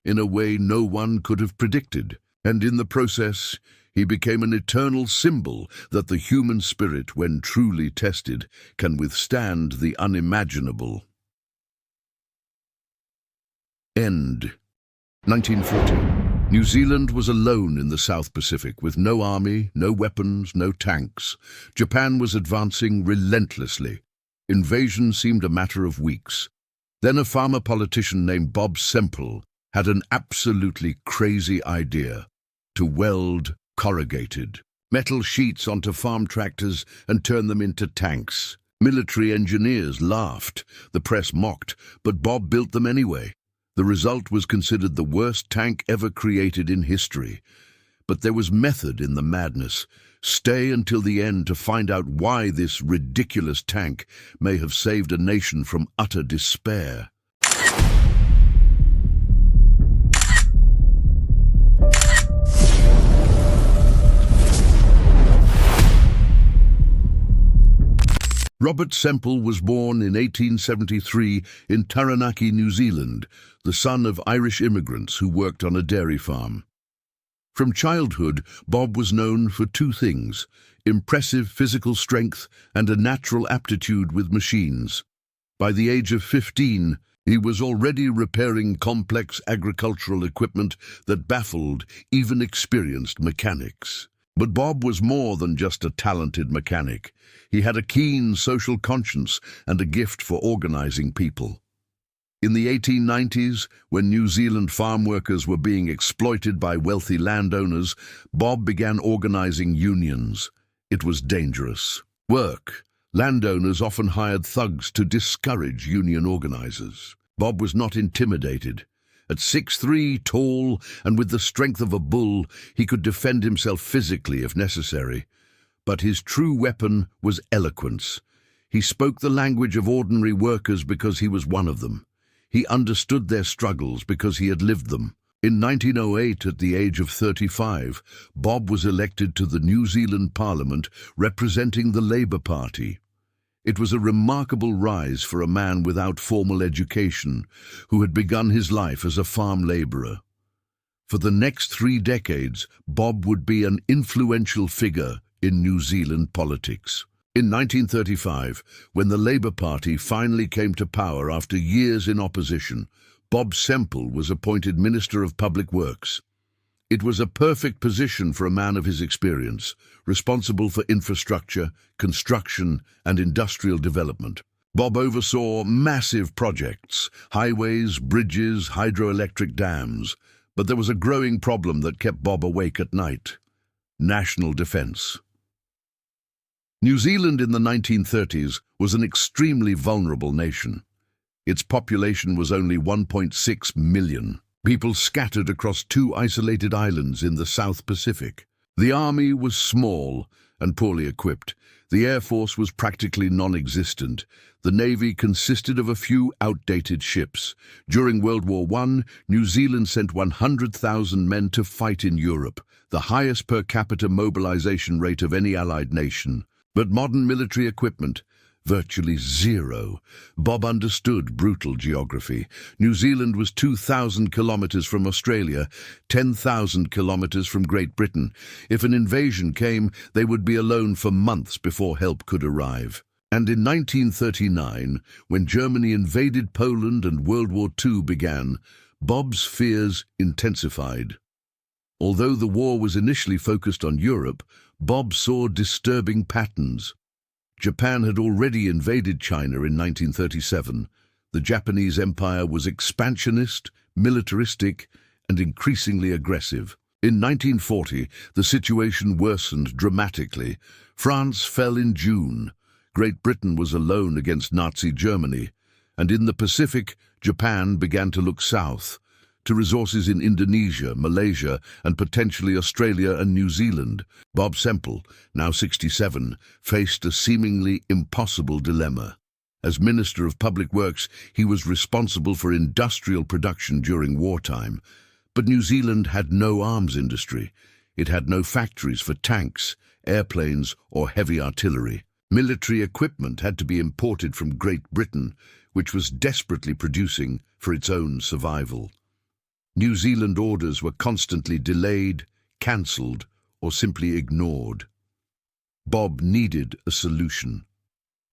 in a way no one could have predicted. And in the process, he became an eternal symbol that the human spirit, when truly tested, can withstand the unimaginable. End. 1940. New Zealand was alone in the South Pacific, with no army, no weapons, no tanks. Japan was advancing relentlessly. Invasion seemed a matter of weeks. Then a farmer politician named Bob Semple had an absolutely crazy idea: to weld corrugated metal sheets onto farm tractors and turn them into tanks. Military engineers laughed, the press mocked, but Bob built them anyway. The result was considered the worst tank ever created in history. But there was method in the madness. Stay until the end to find out why this ridiculous tank may have saved a nation from utter despair. Robert Semple was born in 1873 in Taranaki, New Zealand, the son of Irish immigrants who worked on a dairy farm. From childhood, Bob was known for two things: impressive physical strength and a natural aptitude with machines. By the age of 15, he was already repairing complex agricultural equipment that baffled even experienced mechanics. But Bob was more than just a talented mechanic. He had a keen social conscience and a gift for organizing people. In the 1890s, when New Zealand farm workers were being exploited by wealthy landowners, Bob began organizing unions. It was dangerous work. Landowners often hired thugs to discourage union organizers. Bob was not intimidated. At 6'3", tall, and with the strength of a bull, he could defend himself physically if necessary. But his true weapon was eloquence. He spoke the language of ordinary workers because he was one of them. He understood their struggles because he had lived them. In 1908, at the age of 35, Bob was elected to the New Zealand Parliament representing the Labour Party. It was a remarkable rise for a man without formal education, who had begun his life as a farm labourer. For the next 3 decades, Bob would be an influential figure in New Zealand politics. In 1935, when the Labour Party finally came to power after years in opposition, Bob Semple was appointed Minister of Public Works. It was a perfect position for a man of his experience, responsible for infrastructure, construction, and industrial development. Bob oversaw massive projects: highways, bridges, hydroelectric dams. But there was a growing problem that kept Bob awake at night: national defense. New Zealand in the 1930s was an extremely vulnerable nation. Its population was only 1.6 million. People scattered across 2 isolated islands in the South Pacific. The army was small and poorly equipped. The Air Force was practically non-existent. The Navy consisted of a few outdated ships. During World War I, New Zealand sent 100,000 men to fight in Europe, the highest per capita mobilization rate of any Allied nation. But modern military equipment, virtually zero. Bob understood brutal geography. New Zealand was 2,000 kilometers from Australia, 10,000 kilometers from Great Britain. If an invasion came, they would be alone for months before help could arrive. And in 1939, when Germany invaded Poland and World War II began, Bob's fears intensified. Although the war was initially focused on Europe, Bob saw disturbing patterns. Japan had already invaded China in 1937. The Japanese Empire was expansionist, militaristic, and increasingly aggressive. In 1940, the situation worsened dramatically. France fell in June. Great Britain was alone against Nazi Germany. And in the Pacific, Japan began to look south, to resources in Indonesia, Malaysia, and potentially Australia and New Zealand. Bob Semple, now 67, faced a seemingly impossible dilemma. As Minister of Public Works, he was responsible for industrial production during wartime. But New Zealand had no arms industry. It had no factories for tanks, airplanes, or heavy artillery. Military equipment had to be imported from Great Britain, which was desperately producing for its own survival. New Zealand orders were constantly delayed, cancelled, or simply ignored. Bob needed a solution,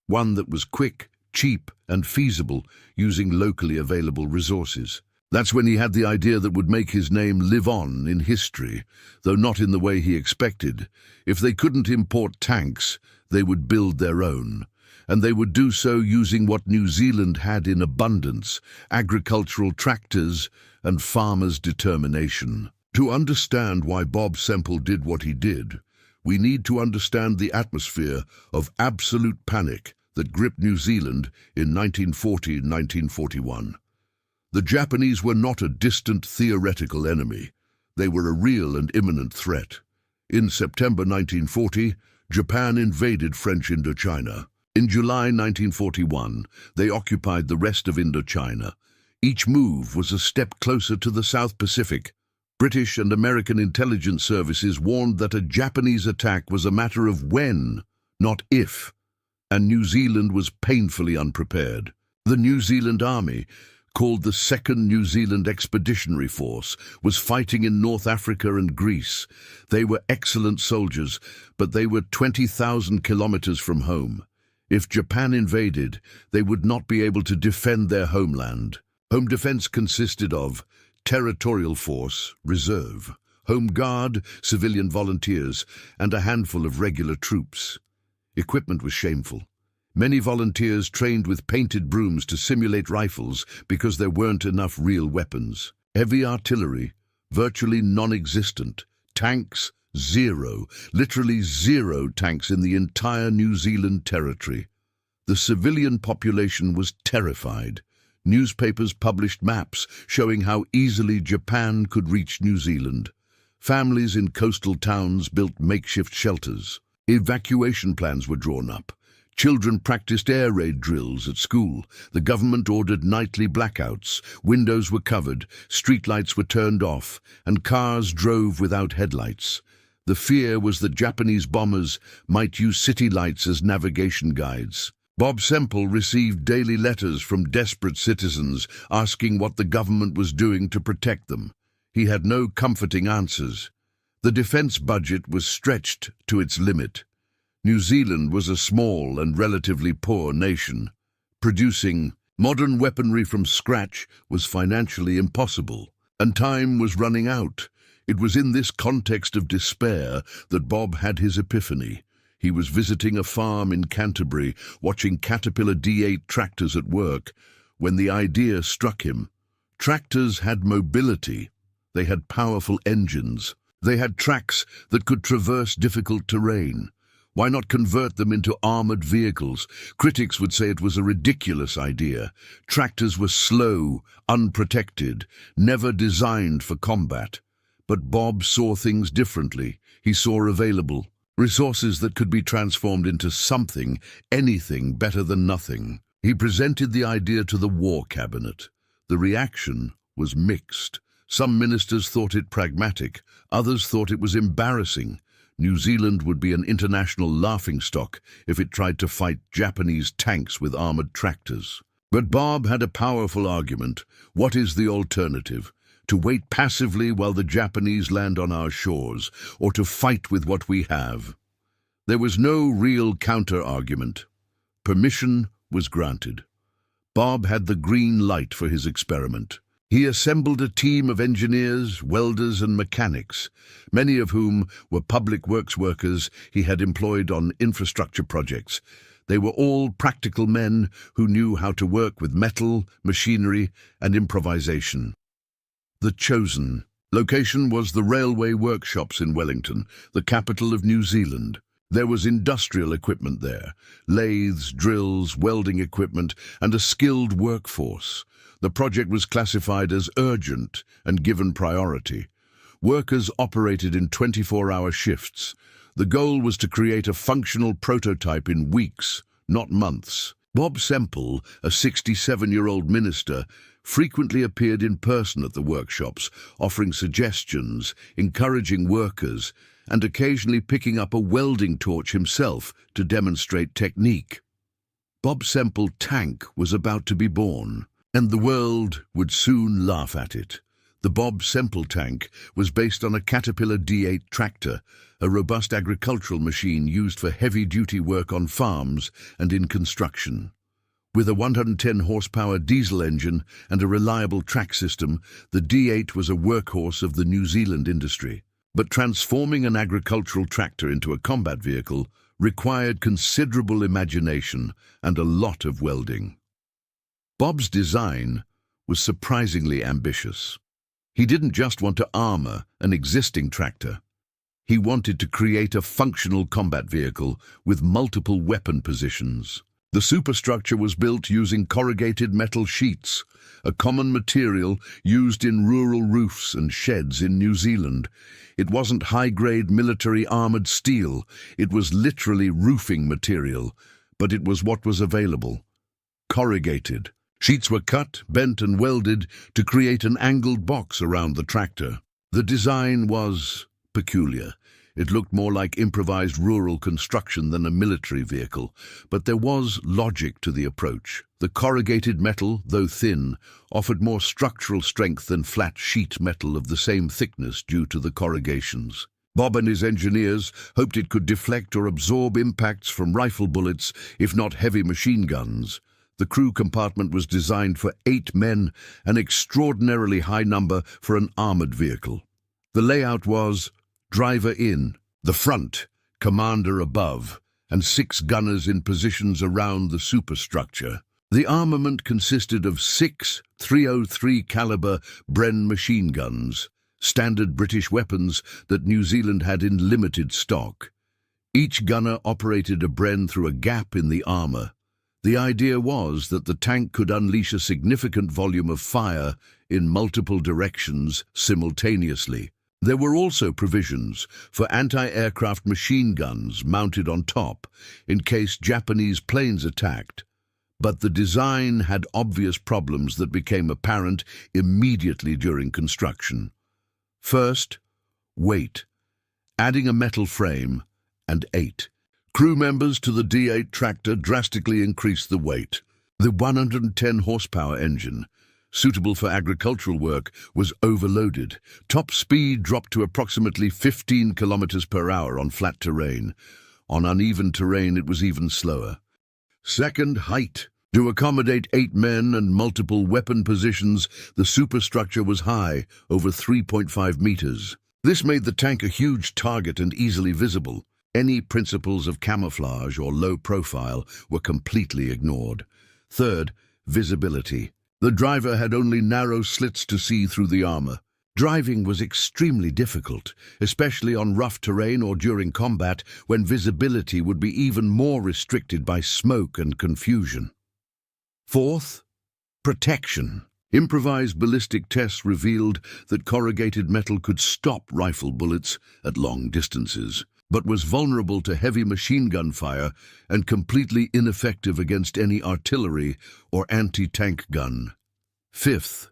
one that was quick, cheap, and feasible, using locally available resources. That's when he had the idea that would make his name live on in history, though not in the way he expected. If they couldn't import tanks, they would build their own. And they would do so using what New Zealand had in abundance: agricultural tractors and farmers' determination. To understand why Bob Semple did what he did, we need to understand the atmosphere of absolute panic that gripped New Zealand in 1940 and 1941. The Japanese were not a distant theoretical enemy. They were a real and imminent threat. In September 1940, Japan invaded French Indochina. In July 1941, they occupied the rest of Indochina. Each move was a step closer to the South Pacific. British and American intelligence services warned that a Japanese attack was a matter of when, not if, and New Zealand was painfully unprepared. The New Zealand Army, called the Second New Zealand Expeditionary Force, was fighting in North Africa and Greece. They were excellent soldiers, but they were 20,000 kilometers from home. If Japan invaded, they would not be able to defend their homeland. Home defense consisted of territorial force, reserve, home guard, civilian volunteers, and a handful of regular troops. Equipment was shameful. Many volunteers trained with painted brooms to simulate rifles because there weren't enough real weapons. Heavy artillery, virtually non-existent. Tanks, zero, literally zero tanks in the entire New Zealand territory. The civilian population was terrified. Newspapers published maps showing how easily Japan could reach New Zealand. Families in coastal towns built makeshift shelters. Evacuation plans were drawn up. Children practiced air raid drills at school. The government ordered nightly blackouts. Windows were covered, streetlights were turned off, and cars drove without headlights. The fear was that Japanese bombers might use city lights as navigation guides. Bob Semple received daily letters from desperate citizens asking what the government was doing to protect them. He had no comforting answers. The defense budget was stretched to its limit. New Zealand was a small and relatively poor nation. Producing modern weaponry from scratch was financially impossible, and time was running out. It was in this context of despair that Bob had his epiphany. He was visiting a farm in Canterbury, watching Caterpillar D8 tractors at work, when the idea struck him. Tractors had mobility. They had powerful engines. They had tracks that could traverse difficult terrain. Why not convert them into armored vehicles? Critics would say it was a ridiculous idea. Tractors were slow, unprotected, never designed for combat. But Bob saw things differently. He saw available resources that could be transformed into something, anything better than nothing. He presented the idea to the War Cabinet. The reaction was mixed. Some ministers thought it pragmatic, others thought it was embarrassing. New Zealand would be an international laughingstock if it tried to fight Japanese tanks with armored tractors. But Bob had a powerful argument. What is the alternative? To wait passively while the Japanese land on our shores, or to fight with what we have? There was no real counter-argument. Permission was granted. Bob had the green light for his experiment. He assembled a team of engineers, welders, and mechanics, many of whom were public works workers he had employed on infrastructure projects. They were all practical men who knew how to work with metal, machinery, and improvisation. The chosen location was the railway workshops in Wellington, the capital of New Zealand. There was industrial equipment there, lathes, drills, welding equipment, and a skilled workforce. The project was classified as urgent and given priority. Workers operated in 24-hour shifts. The goal was to create a functional prototype in weeks, not months. Bob Semple, a 67-year-old minister, frequently appeared in person at the workshops, offering suggestions, encouraging workers, and occasionally picking up a welding torch himself to demonstrate technique. Bob Semple tank was about to be born, and the world would soon laugh at it. The Bob Semple tank was based on a Caterpillar D8 tractor, a robust agricultural machine used for heavy-duty work on farms and in construction. With a 110 horsepower diesel engine and a reliable track system, the D8 was a workhorse of the New Zealand industry. But transforming an agricultural tractor into a combat vehicle required considerable imagination and a lot of welding. Bob's design was surprisingly ambitious. He didn't just want to armor an existing tractor. He wanted to create a functional combat vehicle with multiple weapon positions. The superstructure was built using corrugated metal sheets, a common material used in rural roofs and sheds in New Zealand. It wasn't high-grade military armored steel. It was literally roofing material, but it was what was available. Corrugated. Sheets were cut, bent and welded to create an angled box around the tractor. The design was peculiar. It looked more like improvised rural construction than a military vehicle, but there was logic to the approach. The corrugated metal, though thin, offered more structural strength than flat sheet metal of the same thickness due to the corrugations. Bob and his engineers hoped it could deflect or absorb impacts from rifle bullets, if not heavy machine guns. The crew compartment was designed for 8 men, an extraordinarily high number for an armored vehicle. The layout was driver in, the front, commander above, and 6 gunners in positions around the superstructure. The armament consisted of 6 .303 caliber Bren machine guns, standard British weapons that New Zealand had in limited stock. Each gunner operated a Bren through a gap in the armor. The idea was that the tank could unleash a significant volume of fire in multiple directions simultaneously. There were also provisions for anti-aircraft machine guns mounted on top in case Japanese planes attacked, but the design had obvious problems that became apparent immediately during construction. First, weight. Adding a metal frame and 8 crew members to the D8 tractor drastically increased the weight. The 110 horsepower engine, suitable for agricultural work, was overloaded. Top speed dropped to approximately 15 kilometers per hour on flat terrain. On uneven terrain, it was even slower. Second, height. To accommodate 8 men and multiple weapon positions, the superstructure was high, over 3.5 meters. This made the tank a huge target and easily visible. Any principles of camouflage or low profile were completely ignored. Third, visibility. The driver had only narrow slits to see through the armor. Driving was extremely difficult, especially on rough terrain or during combat, when visibility would be even more restricted by smoke and confusion. Fourth, protection. Improvised ballistic tests revealed that corrugated metal could stop rifle bullets at long distances, but was vulnerable to heavy machine gun fire and completely ineffective against any artillery or anti-tank gun. Fifth,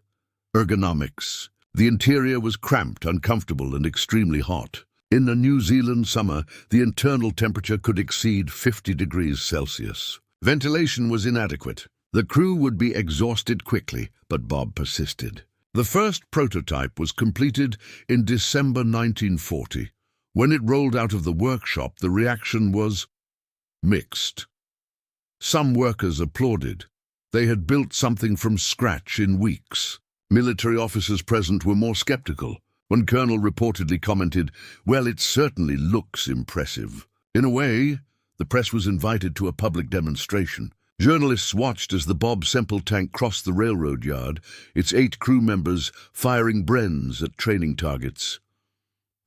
ergonomics. The interior was cramped, uncomfortable, and extremely hot. In the New Zealand summer, the internal temperature could exceed 50 degrees Celsius. Ventilation was inadequate. The crew would be exhausted quickly, but Bob persisted. The first prototype was completed in December 1940. When it rolled out of the workshop, the reaction was mixed. Some workers applauded. They had built something from scratch in weeks. Military officers present were more skeptical. One colonel reportedly commented, "Well, it certainly looks impressive." In a way, the press was invited to a public demonstration. Journalists watched as the Bob Semple tank crossed the railroad yard, its 8 crew members firing Brens at training targets.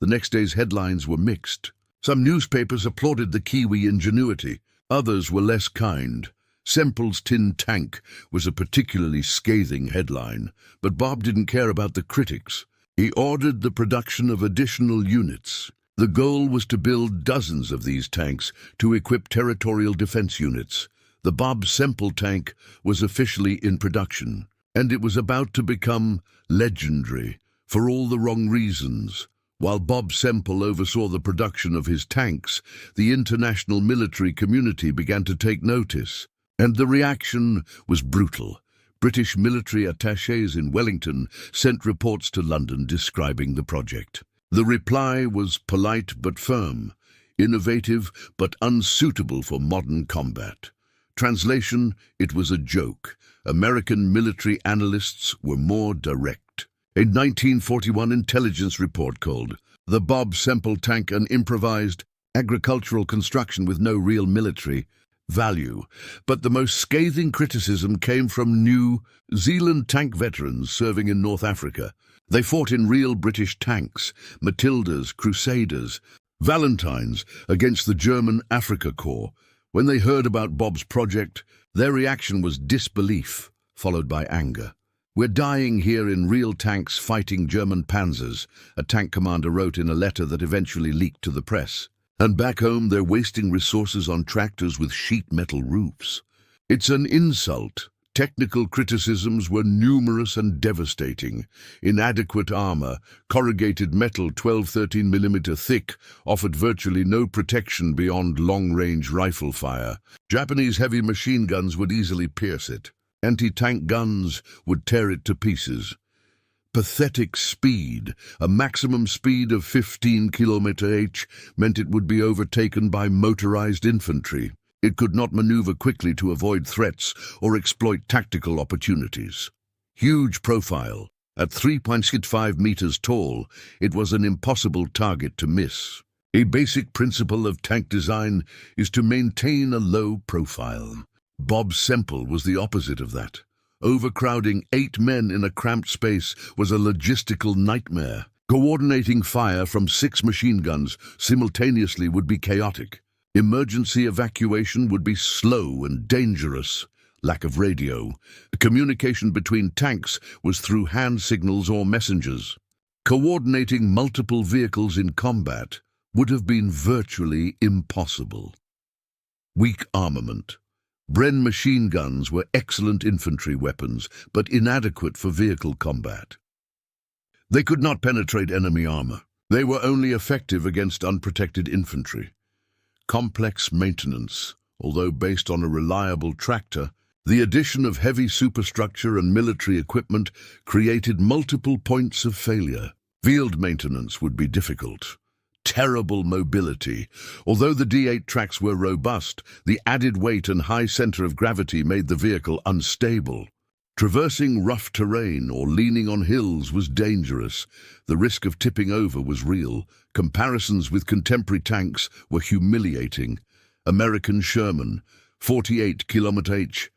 The next day's headlines were mixed. Some newspapers applauded the Kiwi ingenuity. Others were less kind. Semple's tin tank was a particularly scathing headline, but Bob didn't care about the critics. He ordered the production of additional units. The goal was to build dozens of these tanks to equip territorial defense units. The Bob Semple tank was officially in production, and it was about to become legendary for all the wrong reasons. While Bob Semple oversaw the production of his tanks, the international military community began to take notice, and the reaction was brutal. British military attachés in Wellington sent reports to London describing the project. The reply was polite but firm, innovative but unsuitable for modern combat. Translation, it was a joke. American military analysts were more direct. A 1941 intelligence report called the Bob Semple Tank an improvised agricultural construction with no real military value. But the most scathing criticism came from New Zealand tank veterans serving in North Africa. They fought in real British tanks, Matildas, Crusaders, Valentines, against the German Afrika Korps. When they heard about Bob's project, their reaction was disbelief, followed by anger. "We're dying here in real tanks fighting German panzers," a tank commander wrote in a letter that eventually leaked to the press. "And back home they're wasting resources on tractors with sheet metal roofs. It's an insult." Technical criticisms were numerous and devastating. Inadequate armor, corrugated metal 12-13 mm thick, offered virtually no protection beyond long-range rifle fire. Japanese heavy machine guns would easily pierce it. Anti-tank guns would tear it to pieces. Pathetic speed, a maximum speed of 15 km/h, meant it would be overtaken by motorized infantry. It could not maneuver quickly to avoid threats or exploit tactical opportunities. Huge profile. At 3.65 meters tall, it was an impossible target to miss. A basic principle of tank design is to maintain a low profile. Bob Semple was the opposite of that. Overcrowding 8 men in a cramped space was a logistical nightmare. Coordinating fire from 6 machine guns simultaneously would be chaotic. Emergency evacuation would be slow and dangerous. Lack of radio. Communication between tanks was through hand signals or messengers. Coordinating multiple vehicles in combat would have been virtually impossible. Weak armament. Bren machine guns were excellent infantry weapons, but inadequate for vehicle combat. They could not penetrate enemy armor. They were only effective against unprotected infantry. Complex maintenance. Although based on a reliable tractor, the addition of heavy superstructure and military equipment created multiple points of failure. Field maintenance would be difficult. Terrible mobility. Although the D8 tracks were robust, the added weight and high center of gravity made the vehicle unstable. Traversing rough terrain or leaning on hills was dangerous. The risk of tipping over was real. Comparisons with contemporary tanks were humiliating. American Sherman, 48 km/h,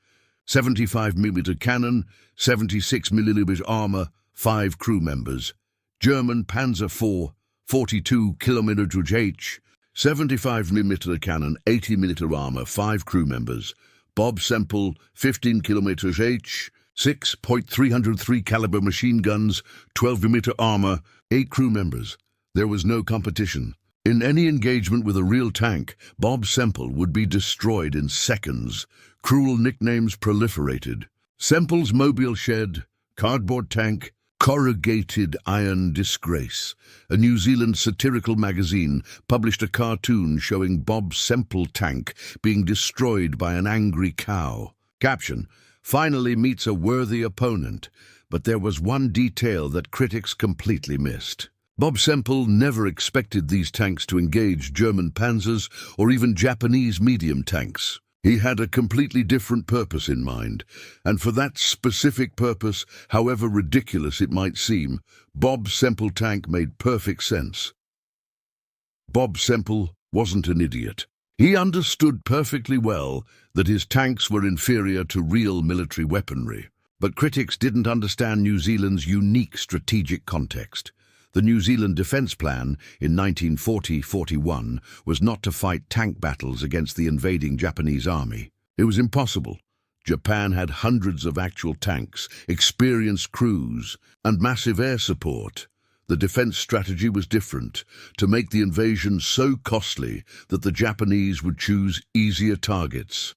75 mm cannon, 76 mm armor, 5 crew members. German Panzer IV, 42 km/h, 75 mm cannon, 80 mm armor, 5 crew members. Bob Semple, 15 km/h, 6.303 caliber machine guns, 12 mm armor, 8 crew members. There was no competition. In any engagement with a real tank, Bob Semple would be destroyed in seconds. Cruel nicknames proliferated. Semple's mobile shed, cardboard tank, corrugated iron disgrace. A New Zealand satirical magazine published a cartoon showing Bob Semple tank being destroyed by an angry cow. Caption: "Finally meets a worthy opponent," but there was one detail that critics completely missed. Bob Semple never expected these tanks to engage German panzers or even Japanese medium tanks. He had a completely different purpose in mind, and for that specific purpose, however ridiculous it might seem, Bob Semple tank made perfect sense. Bob Semple wasn't an idiot. He understood perfectly well that his tanks were inferior to real military weaponry. But critics didn't understand New Zealand's unique strategic context. The New Zealand Defence Plan in 1940-41 was not to fight tank battles against the invading Japanese army. It was impossible. Japan had hundreds of actual tanks, experienced crews, and massive air support. The defense strategy was different, to make the invasion so costly that the Japanese would choose easier targets.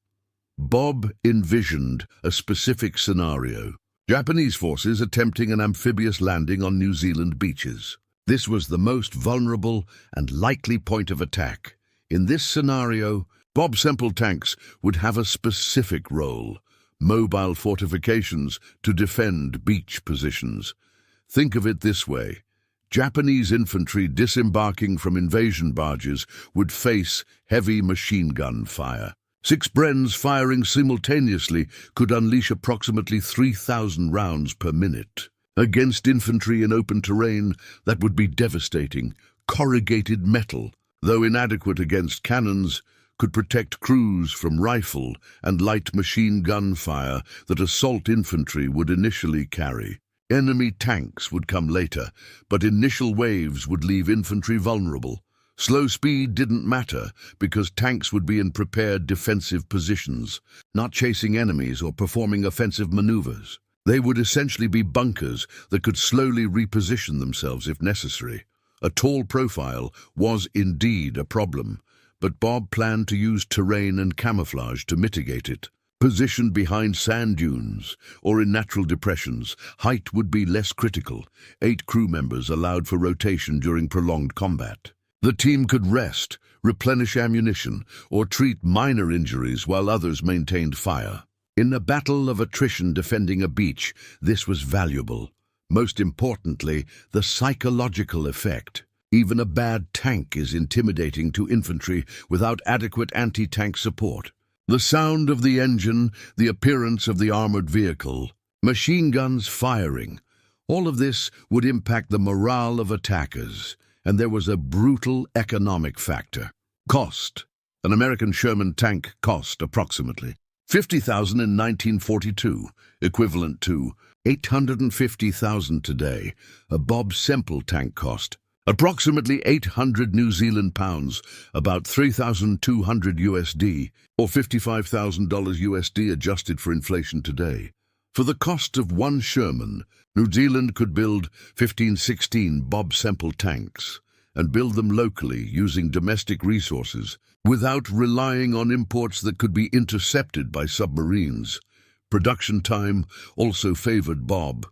Bob envisioned a specific scenario: Japanese forces attempting an amphibious landing on New Zealand beaches. This was the most vulnerable and likely point of attack. In this scenario, Bob Semple tanks would have a specific role: mobile fortifications to defend beach positions. Think of it this way: Japanese infantry disembarking from invasion barges would face heavy machine gun fire. 6 Brens firing simultaneously could unleash approximately 3,000 rounds per minute. Against infantry in open terrain, that would be devastating. Corrugated metal, though inadequate against cannons, could protect crews from rifle and light machine gun fire that assault infantry would initially carry. Enemy tanks would come later, but initial waves would leave infantry vulnerable. Slow speed didn't matter because tanks would be in prepared defensive positions, not chasing enemies or performing offensive maneuvers. They would essentially be bunkers that could slowly reposition themselves if necessary. A tall profile was indeed a problem, but Bob planned to use terrain and camouflage to mitigate it. Positioned behind sand dunes or in natural depressions, height would be less critical. 8 crew members allowed for rotation during prolonged combat. The team could rest, replenish ammunition, or treat minor injuries while others maintained fire. In a battle of attrition defending a beach, this was valuable. Most importantly, the psychological effect. Even a bad tank is intimidating to infantry without adequate anti-tank support. The sound of the engine, the appearance of the armored vehicle, machine guns firing, all of this would impact the morale of attackers. And there was a brutal economic factor. Cost. An American Sherman tank cost approximately $50,000 in 1942, equivalent to $850,000 today. A Bob Semple tank cost approximately 800 New Zealand pounds, about 3,200 USD, or $55,000 USD adjusted for inflation today. For the cost of one Sherman, New Zealand could build 15-16 Bob Semple tanks and build them locally using domestic resources without relying on imports that could be intercepted by submarines. Production time also favored Bob.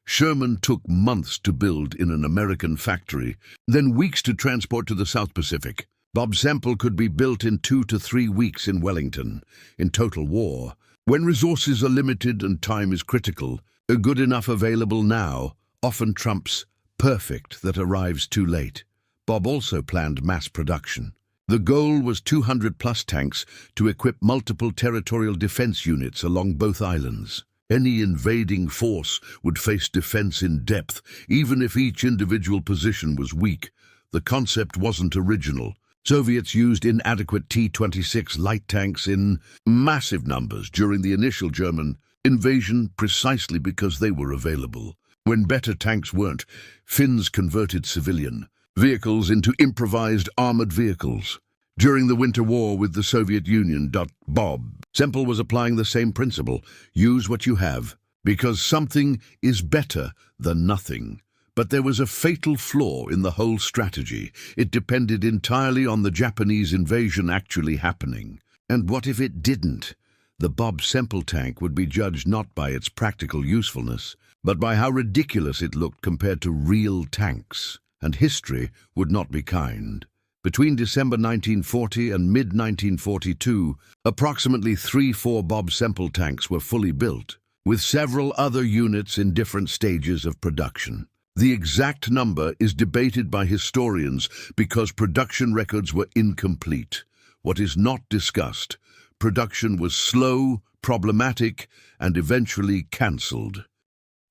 Sherman took months to build in an American factory, then weeks to transport to the South Pacific. Bob Semple could be built in 2 to 3 weeks in Wellington. In total war, when resources are limited and time is critical, a good enough available now often trumps perfect that arrives too late. Bob also planned mass production. The goal was 200-plus tanks to equip multiple territorial defense units along both islands. Any invading force would face defense in depth, even if each individual position was weak. The concept wasn't original. Soviets used inadequate T-26 light tanks in massive numbers during the initial German invasion precisely because they were available. When better tanks weren't, Finns converted civilian vehicles into improvised armored vehicles. During the Winter War with the Soviet Union, Bob Semple was applying the same principle. Use what you have, because something is better than nothing. But there was a fatal flaw in the whole strategy. It depended entirely on the Japanese invasion actually happening. And what if it didn't? The Bob Semple tank would be judged not by its practical usefulness, but by how ridiculous it looked compared to real tanks. And history would not be kind. Between December 1940 and mid-1942, approximately 3-4 Bob Semple tanks were fully built, with several other units in different stages of production. The exact number is debated by historians because production records were incomplete. What is not discussed, production was slow, problematic, and eventually cancelled.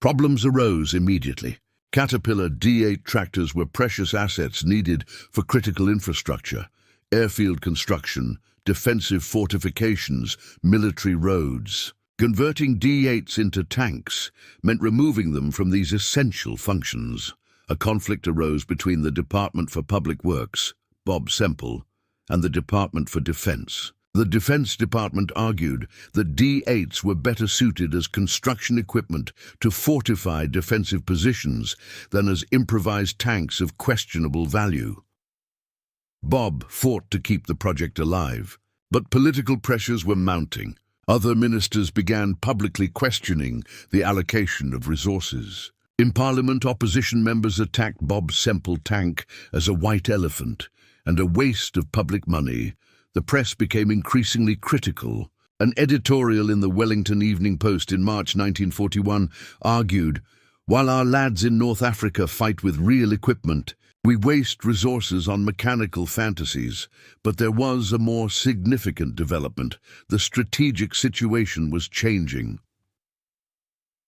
Problems arose immediately. Caterpillar D8 tractors were precious assets needed for critical infrastructure, airfield construction, defensive fortifications, military roads. Converting D8s into tanks meant removing them from these essential functions. A conflict arose between the Department for Public Works, Bob Semple, and the Department for Defense. The Defense Department argued that D8s were better suited as construction equipment to fortify defensive positions than as improvised tanks of questionable value. Bob fought to keep the project alive, but political pressures were mounting. Other ministers began publicly questioning the allocation of resources. In Parliament, opposition members attacked Bob Semple tank as a white elephant and a waste of public money. The press became increasingly critical. An editorial in the Wellington Evening Post in March 1941 argued, "While our lads in North Africa fight with real equipment, We waste resources on mechanical fantasies, but there was a more significant development. The strategic situation was changing.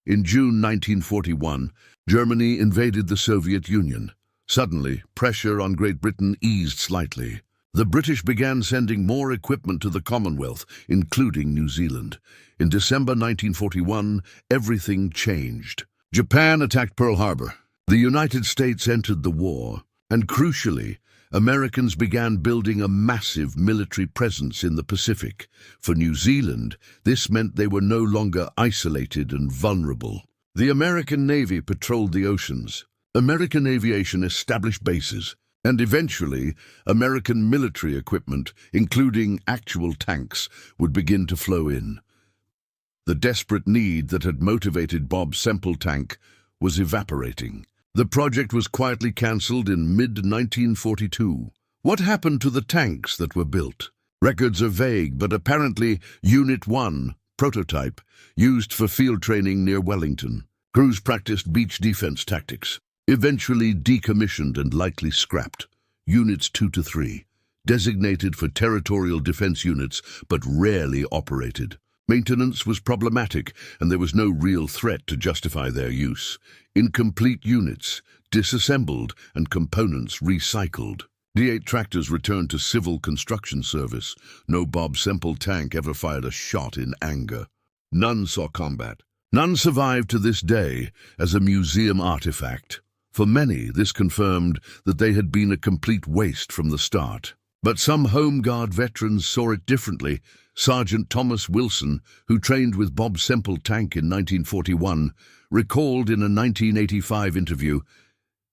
In June 1941, Germany invaded the Soviet Union. Suddenly, pressure on Great Britain eased slightly. The British began sending more equipment to the Commonwealth, including New Zealand. In December 1941, everything changed. Japan attacked Pearl Harbor. The United States entered the war, and crucially, Americans began building a massive military presence in the Pacific. For New Zealand, this meant they were no longer isolated and vulnerable. The American Navy patrolled the oceans. American aviation established bases, and eventually, American military equipment, including actual tanks, would begin to flow in. The desperate need that had motivated Bob Semple Tank was evaporating. The project was quietly cancelled in mid-1942. What happened to the tanks that were built? Records are vague, but apparently Unit 1, prototype, used for field training near Wellington. Crews practiced beach defense tactics, eventually decommissioned and likely scrapped. Units 2 to 3, designated for territorial defense units, but rarely operated. Maintenance was problematic, and there was no real threat to justify their use. Incomplete units, disassembled, and components recycled. D8 tractors returned to civil construction service. No Bob Semple tank ever fired a shot in anger. None saw combat. None survived to this day as a museum artifact. For many, this confirmed that they had been a complete waste from the start. But some Home Guard veterans saw it differently. Sergeant Thomas Wilson, who trained with Bob Semple Tank in 1941, recalled in a 1985 interview,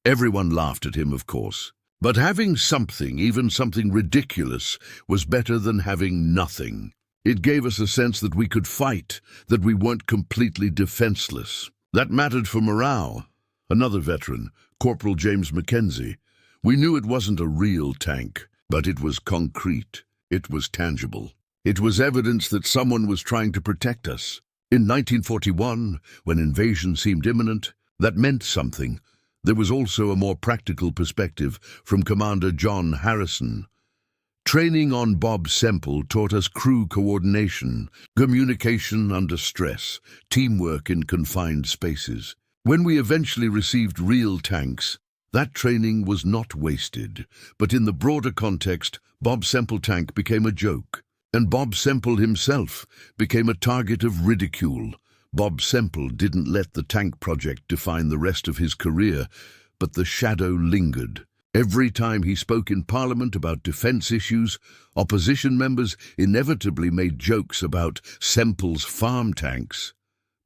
"Everyone laughed at him, of course. But having something, even something ridiculous, was better than having nothing. It gave us a sense that we could fight, that we weren't completely defenseless. That mattered for morale." Another veteran, Corporal James Mackenzie, "We knew it wasn't a real tank, but it was concrete. It was tangible. It was evidence that someone was trying to protect us. In 1941, when invasion seemed imminent, that meant something." There was also a more practical perspective from Commander John Harrison. "Training on Bob Semple taught us crew coordination, communication under stress, teamwork in confined spaces. When we eventually received real tanks, that training was not wasted, but in the broader context, Bob Semple Tank became a joke, and Bob Semple himself became a target of ridicule. Bob Semple didn't let the tank project define the rest of his career, but the shadow lingered. Every time he spoke in Parliament about defence issues, opposition members inevitably made jokes about Semple's farm tanks.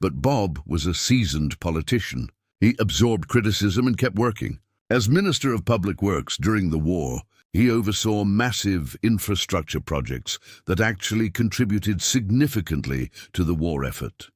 But Bob was a seasoned politician. He absorbed criticism and kept working. As Minister of Public Works during the war, he oversaw massive infrastructure projects that actually contributed significantly to the war effort.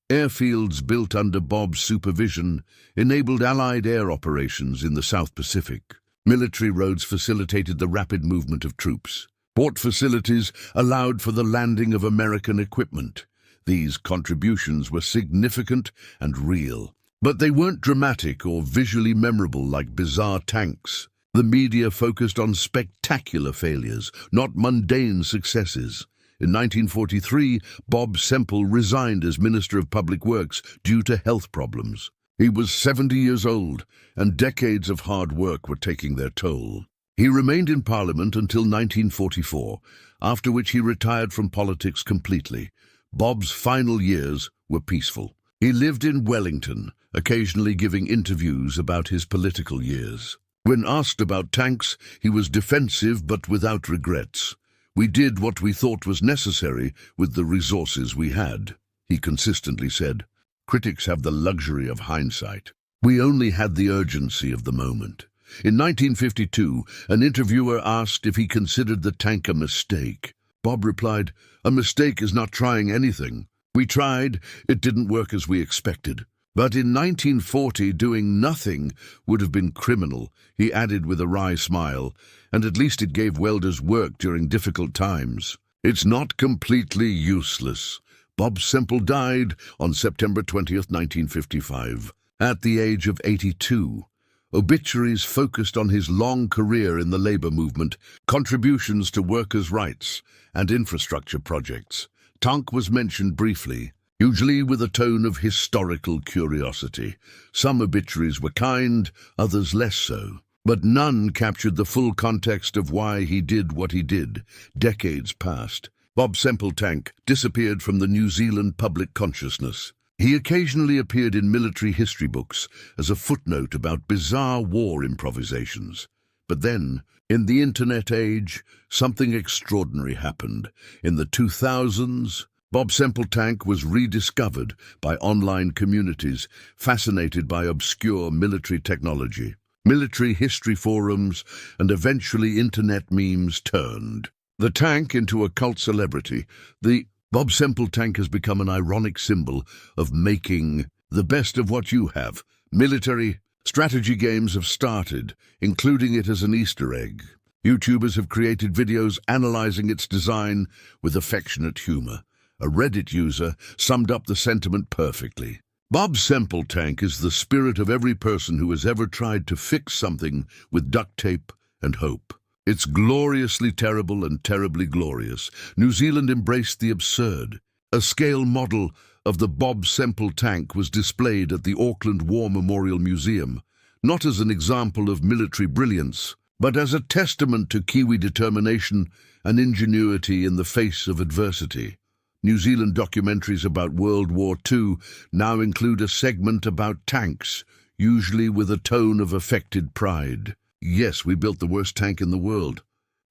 Airfields built under Bob's supervision enabled Allied air operations in the South Pacific. Military roads facilitated the rapid movement of troops. Port facilities allowed for the landing of American equipment. These contributions were significant and real, but they weren't dramatic or visually memorable like bizarre tanks. The media focused on spectacular failures, not mundane successes. In 1943, Bob Semple resigned as Minister of Public Works due to health problems. He was 70 years old, and decades of hard work were taking their toll. He remained in Parliament until 1944, after which he retired from politics completely. Bob's final years were peaceful. He lived in Wellington, occasionally giving interviews about his political years. When asked about tanks, he was defensive but without regrets. "We did what we thought was necessary with the resources we had," he consistently said. Critics have the luxury of hindsight. "We only had the urgency of the moment." In 1952, an interviewer asked if he considered the tank a mistake. Bob replied, "A mistake is not trying anything. We tried, it didn't work as we expected. But in 1940, doing nothing would have been criminal," he added with a wry smile, "and at least it gave welders work during difficult times. It's not completely useless." Bob Semple died on September 20th, 1955, at the age of 82. Obituaries focused on his long career in the labor movement, contributions to workers' rights, and infrastructure projects. Tank was mentioned briefly, usually with a tone of historical curiosity. Some obituaries were kind, others less so. But none captured the full context of why he did what he did. Decades passed. Bob Semple Tank disappeared from the New Zealand public consciousness. He occasionally appeared in military history books as a footnote about bizarre war improvisations. But then, in the internet age, something extraordinary happened. In the 2000s, Bob Semple Tank was rediscovered by online communities fascinated by obscure military technology. Military history forums and eventually internet memes turned the tank into a cult celebrity. The Bob Semple Tank has become an ironic symbol of making the best of what you have. Military strategy games have started, including it as an Easter egg. YouTubers have created videos analyzing its design with affectionate humor. A Reddit user summed up the sentiment perfectly. Bob Semple Tank is the spirit of every person who has ever tried to fix something with duct tape and hope. It's gloriously terrible and terribly glorious. New Zealand embraced the absurd. A scale model of the Bob Semple Tank was displayed at the Auckland War Memorial Museum, not as an example of military brilliance, but as a testament to Kiwi determination and ingenuity in the face of adversity. New Zealand documentaries about World War II now include a segment about tanks, usually with a tone of affected pride. Yes, we built the worst tank in the world,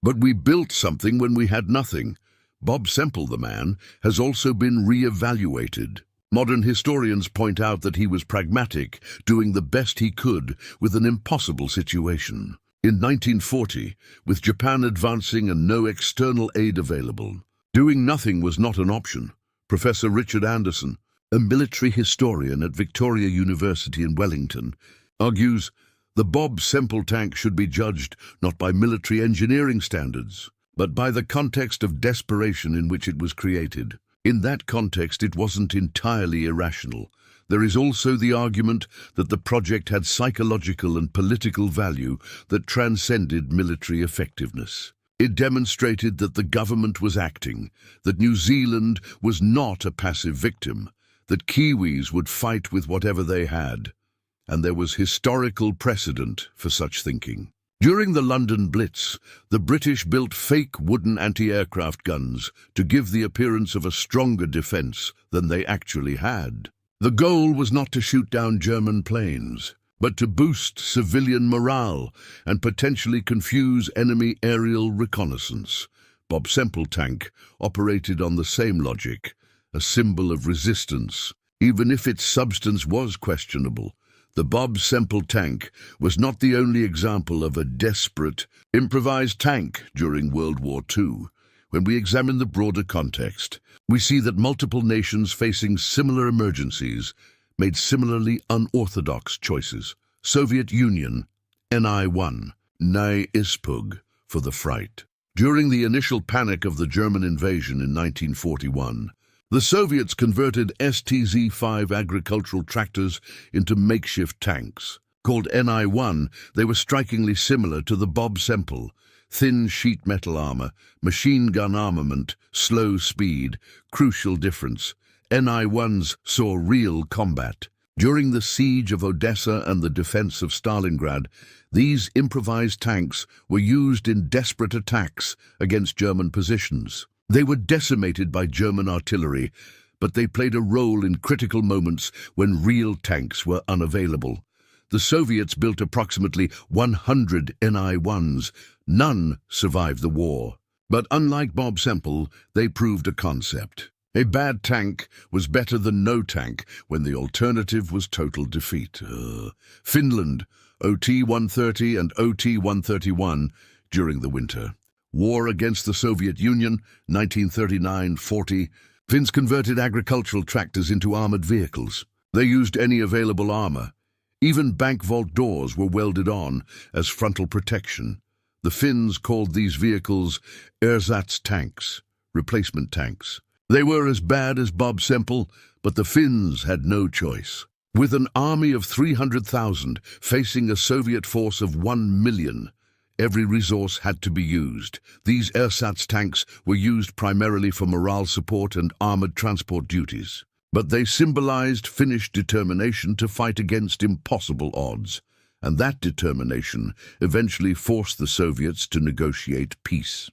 but we built something when we had nothing. Bob Semple, the man, has also been re-evaluated. Modern historians point out that he was pragmatic, doing the best he could with an impossible situation. In 1940, with Japan advancing and no external aid available, doing nothing was not an option. Professor Richard Anderson, a military historian at Victoria University in Wellington, argues the Bob Semple Tank should be judged not by military engineering standards, but by the context of desperation in which it was created. In that context, it wasn't entirely irrational. There is also the argument that the project had psychological and political value that transcended military effectiveness. It demonstrated that the government was acting, that New Zealand was not a passive victim, that Kiwis would fight with whatever they had. And there was historical precedent for such thinking. During the London Blitz, the British built fake wooden anti-aircraft guns to give the appearance of a stronger defense than they actually had. The goal was not to shoot down German planes, but to boost civilian morale and potentially confuse enemy aerial reconnaissance. Bob Semple Tank operated on the same logic, a symbol of resistance, even if its substance was questionable. The Bob Semple Tank was not the only example of a desperate, improvised tank during World War II. When we examine the broader context, we see that multiple nations facing similar emergencies made similarly unorthodox choices. Soviet Union, Ni-1, Nai-Ispug, for the fright. During the initial panic of the German invasion in 1941, the Soviets converted STZ-5 agricultural tractors into makeshift tanks. Called Ni-1, they were strikingly similar to the Bob Semple. Thin sheet metal armor, machine gun armament, slow speed, crucial difference. Ni-1s saw real combat. During the siege of Odessa and the defense of Stalingrad, these improvised tanks were used in desperate attacks against German positions. They were decimated by German artillery, but they played a role in critical moments when real tanks were unavailable. The Soviets built approximately 100 Ni-1s. None survived the war. But unlike Bob Semple, they proved a concept. A bad tank was better than no tank when the alternative was total defeat. Finland, OT-130 and OT-131 during the winter. War against the Soviet Union, 1939-40. Finns converted agricultural tractors into armored vehicles. They used any available armor. Even bank vault doors were welded on as frontal protection. The Finns called these vehicles ersatz tanks, replacement tanks. They were as bad as Bob Semple, but the Finns had no choice. With an army of 300,000 facing a Soviet force of 1 million, every resource had to be used. These ersatz tanks were used primarily for morale support and armored transport duties. But they symbolized Finnish determination to fight against impossible odds, and that determination eventually forced the Soviets to negotiate peace.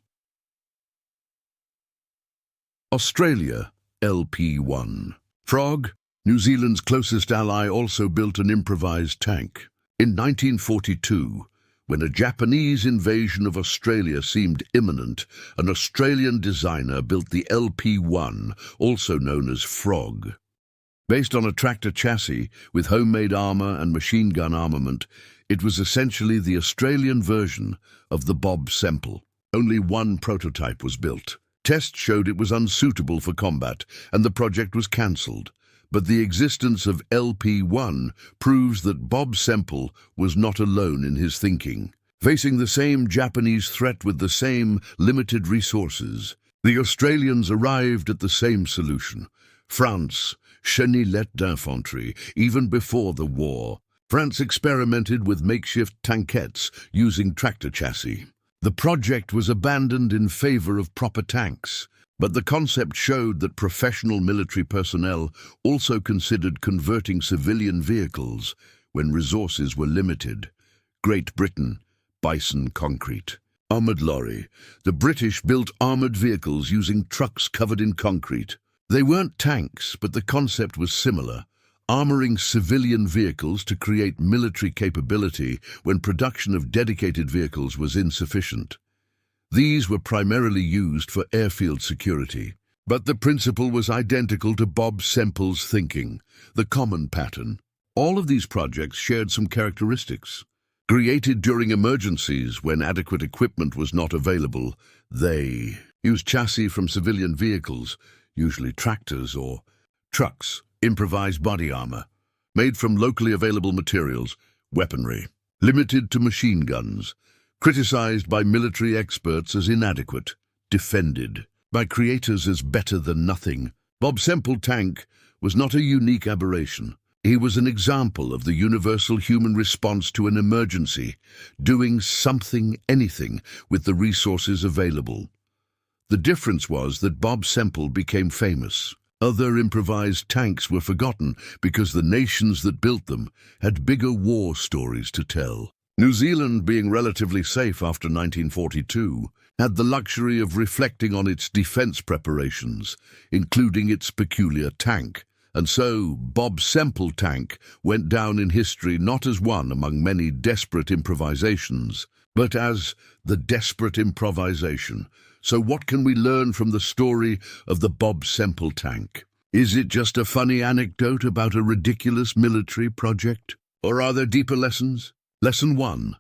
Australia, LP-1. Frog, New Zealand's closest ally, also built an improvised tank. In 1942, when a Japanese invasion of Australia seemed imminent, an Australian designer built the LP-1, also known as Frog. Based on a tractor chassis with homemade armour and machine gun armament, it was essentially the Australian version of the Bob Semple. Only one prototype was built. Tests showed it was unsuitable for combat, and the project was cancelled. But the existence of LP-1 proves that Bob Semple was not alone in his thinking. Facing the same Japanese threat with the same limited resources, the Australians arrived at the same solution. France, chenillette d'infanterie, even before the war. France experimented with makeshift tankettes using tractor chassis. The project was abandoned in favor of proper tanks, but the concept showed that professional military personnel also considered converting civilian vehicles when resources were limited. Great Britain, Bison Concrete. Armoured lorry. The British built armoured vehicles using trucks covered in concrete. They weren't tanks, but the concept was similar, armouring civilian vehicles to create military capability when production of dedicated vehicles was insufficient. These were primarily used for airfield security. But the principle was identical to Bob Semple's thinking, the common pattern. All of these projects shared some characteristics. Created during emergencies when adequate equipment was not available, they used chassis from civilian vehicles, usually tractors or trucks, improvised body armor, made from locally available materials, weaponry, limited to machine guns, criticized by military experts as inadequate, defended by creators as better than nothing. Bob Semple tank was not a unique aberration. He was an example of the universal human response to an emergency, doing something, anything, with the resources available. The difference was that Bob Semple became famous. Other improvised tanks were forgotten because the nations that built them had bigger war stories to tell. New Zealand, being relatively safe after 1942, had the luxury of reflecting on its defence preparations, including its peculiar tank. And so, Bob Semple tank went down in history not as one among many desperate improvisations, but as the desperate improvisation. So what can we learn from the story of the Bob Semple tank? Is it just a funny anecdote about a ridiculous military project? Or are there deeper lessons? Lesson 1.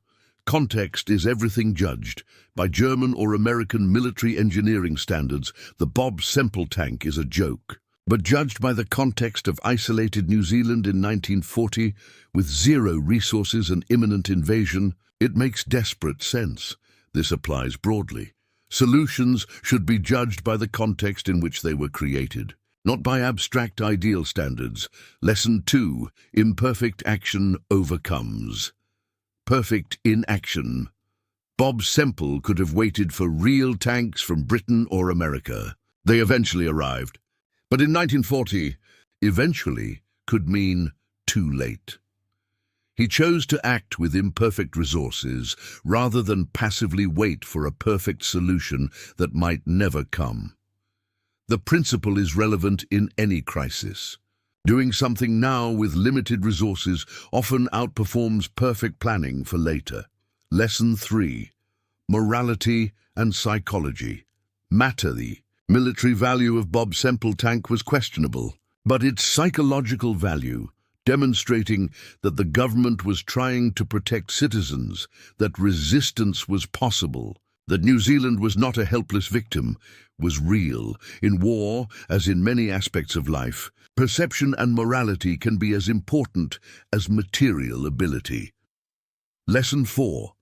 Context is everything. Judged by German or American military engineering standards, the Bob Semple tank is a joke. But judged by the context of isolated New Zealand in 1940, with zero resources and imminent invasion, it makes desperate sense. This applies broadly. Solutions should be judged by the context in which they were created, not by abstract ideal standards. Lesson 2. Imperfect action overcomes perfect inaction. Bob Semple could have waited for real tanks from Britain or America. They eventually arrived. But in 1940, eventually could mean too late. He chose to act with imperfect resources rather than passively wait for a perfect solution that might never come. The principle is relevant in any crisis. Doing something now with limited resources often outperforms perfect planning for later. Lesson 3. Morality and psychology. Matter. The military value of Bob Semple tank was questionable, but its psychological value, demonstrating that the government was trying to protect citizens, that resistance was possible, that New Zealand was not a helpless victim, was real. In war, as in many aspects of life, perception and morality can be as important as material ability. Lesson 4.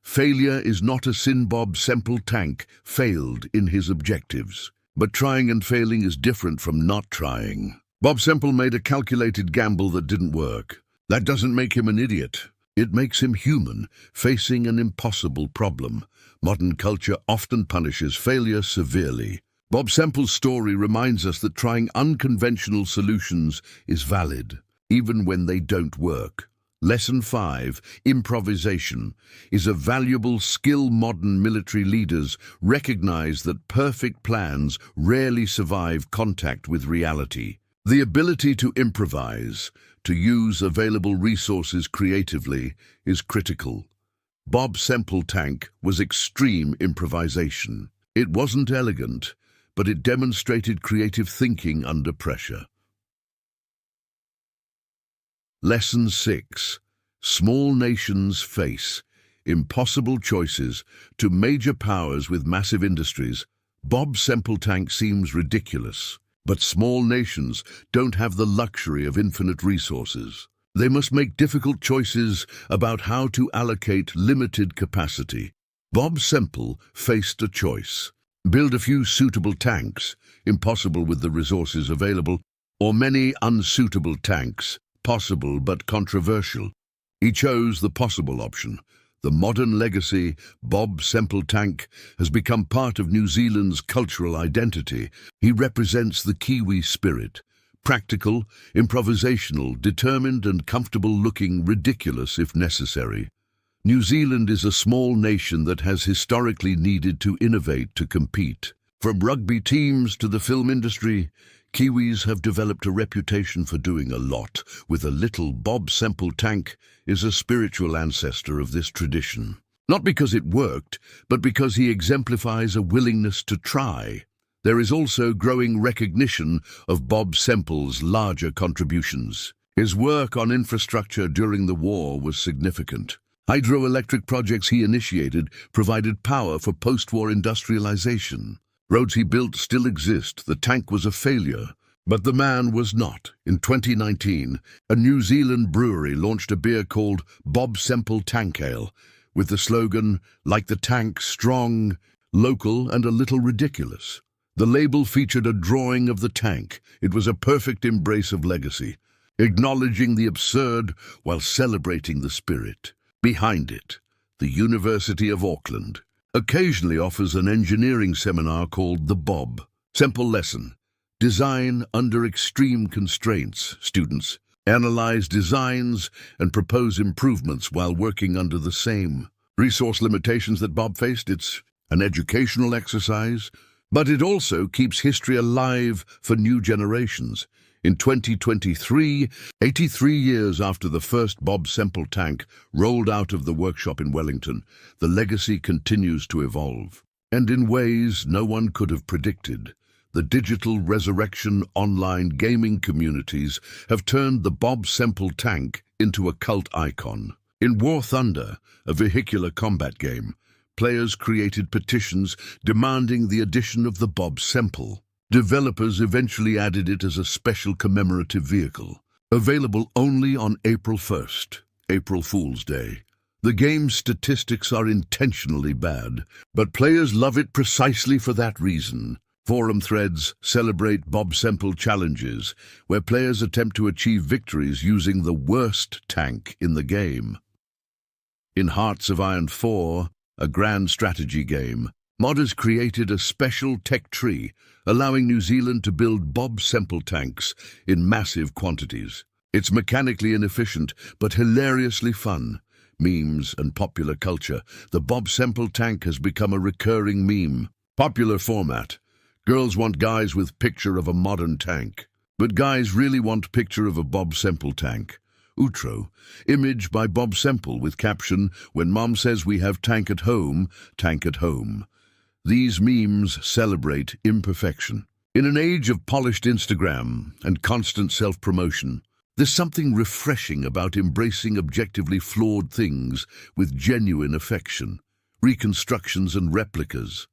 Failure is not a sin. Bob Semple tank failed in his objectives. But trying and failing is different from not trying. Bob Semple made a calculated gamble that didn't work. That doesn't make him an idiot. It makes him human, facing an impossible problem. Modern culture often punishes failure severely. Bob Semple's story reminds us that trying unconventional solutions is valid, even when they don't work. Lesson 5, improvisation, is a valuable skill. Modern military leaders recognize that perfect plans rarely survive contact with reality. The ability to improvise, to use available resources creatively, is critical. Bob Semple tank was extreme improvisation. It wasn't elegant, but it demonstrated creative thinking under pressure. Lesson 6. Small nations face impossible choices to major powers with massive industries. Bob Semple tank seems ridiculous, but small nations don't have the luxury of infinite resources. They must make difficult choices about how to allocate limited capacity. Bob Semple faced a choice: build a few suitable tanks, impossible with the resources available, or many unsuitable tanks, possible but controversial. He chose the possible option. The modern legacy, Bob Semple tank, has become part of New Zealand's cultural identity. He represents the Kiwi spirit. Practical, improvisational, determined and comfortable looking, ridiculous if necessary. New Zealand is a small nation that has historically needed to innovate to compete. From rugby teams to the film industry, Kiwis have developed a reputation for doing a lot with a little. Bob Semple tank is a spiritual ancestor of this tradition. Not because it worked, but because he exemplifies a willingness to try. There is also growing recognition of Bob Semple's larger contributions. His work on infrastructure during the war was significant. Hydroelectric projects he initiated provided power for post-war industrialization. Roads he built still exist. The tank was a failure, but the man was not. In 2019, a New Zealand brewery launched a beer called Bob Semple Tank Ale, with the slogan, "Like the tank, strong, local, and a little ridiculous." The label featured a drawing of the tank. It was a perfect embrace of legacy, acknowledging the absurd while celebrating the spirit. Behind it, the University of Auckland occasionally offers an engineering seminar called the Bob Semple Lesson. Design under extreme constraints. Students analyze designs and propose improvements while working under the same resource limitations that Bob faced. It's an educational exercise, but it also keeps history alive for new generations. In 2023, 83 years after the first Bob Semple tank rolled out of the workshop in Wellington, the legacy continues to evolve. And in ways no one could have predicted, the digital resurrection online gaming communities have turned the Bob Semple tank into a cult icon. In War Thunder, a vehicular combat game, players created petitions demanding the addition of the Bob Semple. Developers eventually added it as a special commemorative vehicle, available only on April 1st, April Fool's Day. The game's statistics are intentionally bad, but players love it precisely for that reason. Forum threads celebrate Bob Semple challenges, where players attempt to achieve victories using the worst tank in the game. In Hearts of Iron 4, a grand strategy game, modders created a special tech tree, allowing New Zealand to build Bob Semple tanks in massive quantities. It's mechanically inefficient, but hilariously fun. Memes and popular culture. The Bob Semple tank has become a recurring meme. Popular format. Girls want guys with picture of a modern tank, but guys really want picture of a Bob Semple tank. Outro, image by Bob Semple with caption, "When Mom says we have tank at home, tank at home." These memes celebrate imperfection. In an age of polished Instagram and constant self-promotion, there's something refreshing about embracing objectively flawed things with genuine affection, reconstructions and replicas.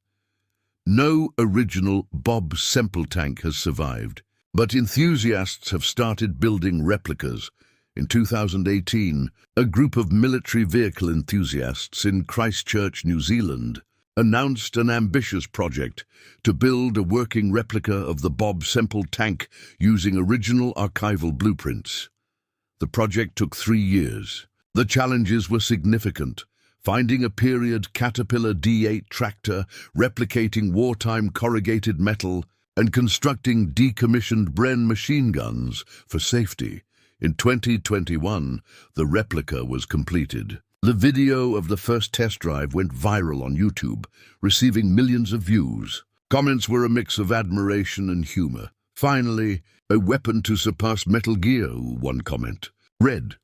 No original Bob Semple tank has survived, but enthusiasts have started building replicas. In 2018, a group of military vehicle enthusiasts in Christchurch, New Zealand, announced an ambitious project to build a working replica of the Bob Semple tank using original archival blueprints. The project took 3 years. The challenges were significant: finding a period Caterpillar D8 tractor, replicating wartime corrugated metal, and constructing decommissioned Bren machine guns for safety. In 2021, the replica was completed. The video of the first test drive went viral on YouTube, receiving millions of views. Comments were a mix of admiration and humor. "Finally, a weapon to surpass Metal Gear," one comment. "Red,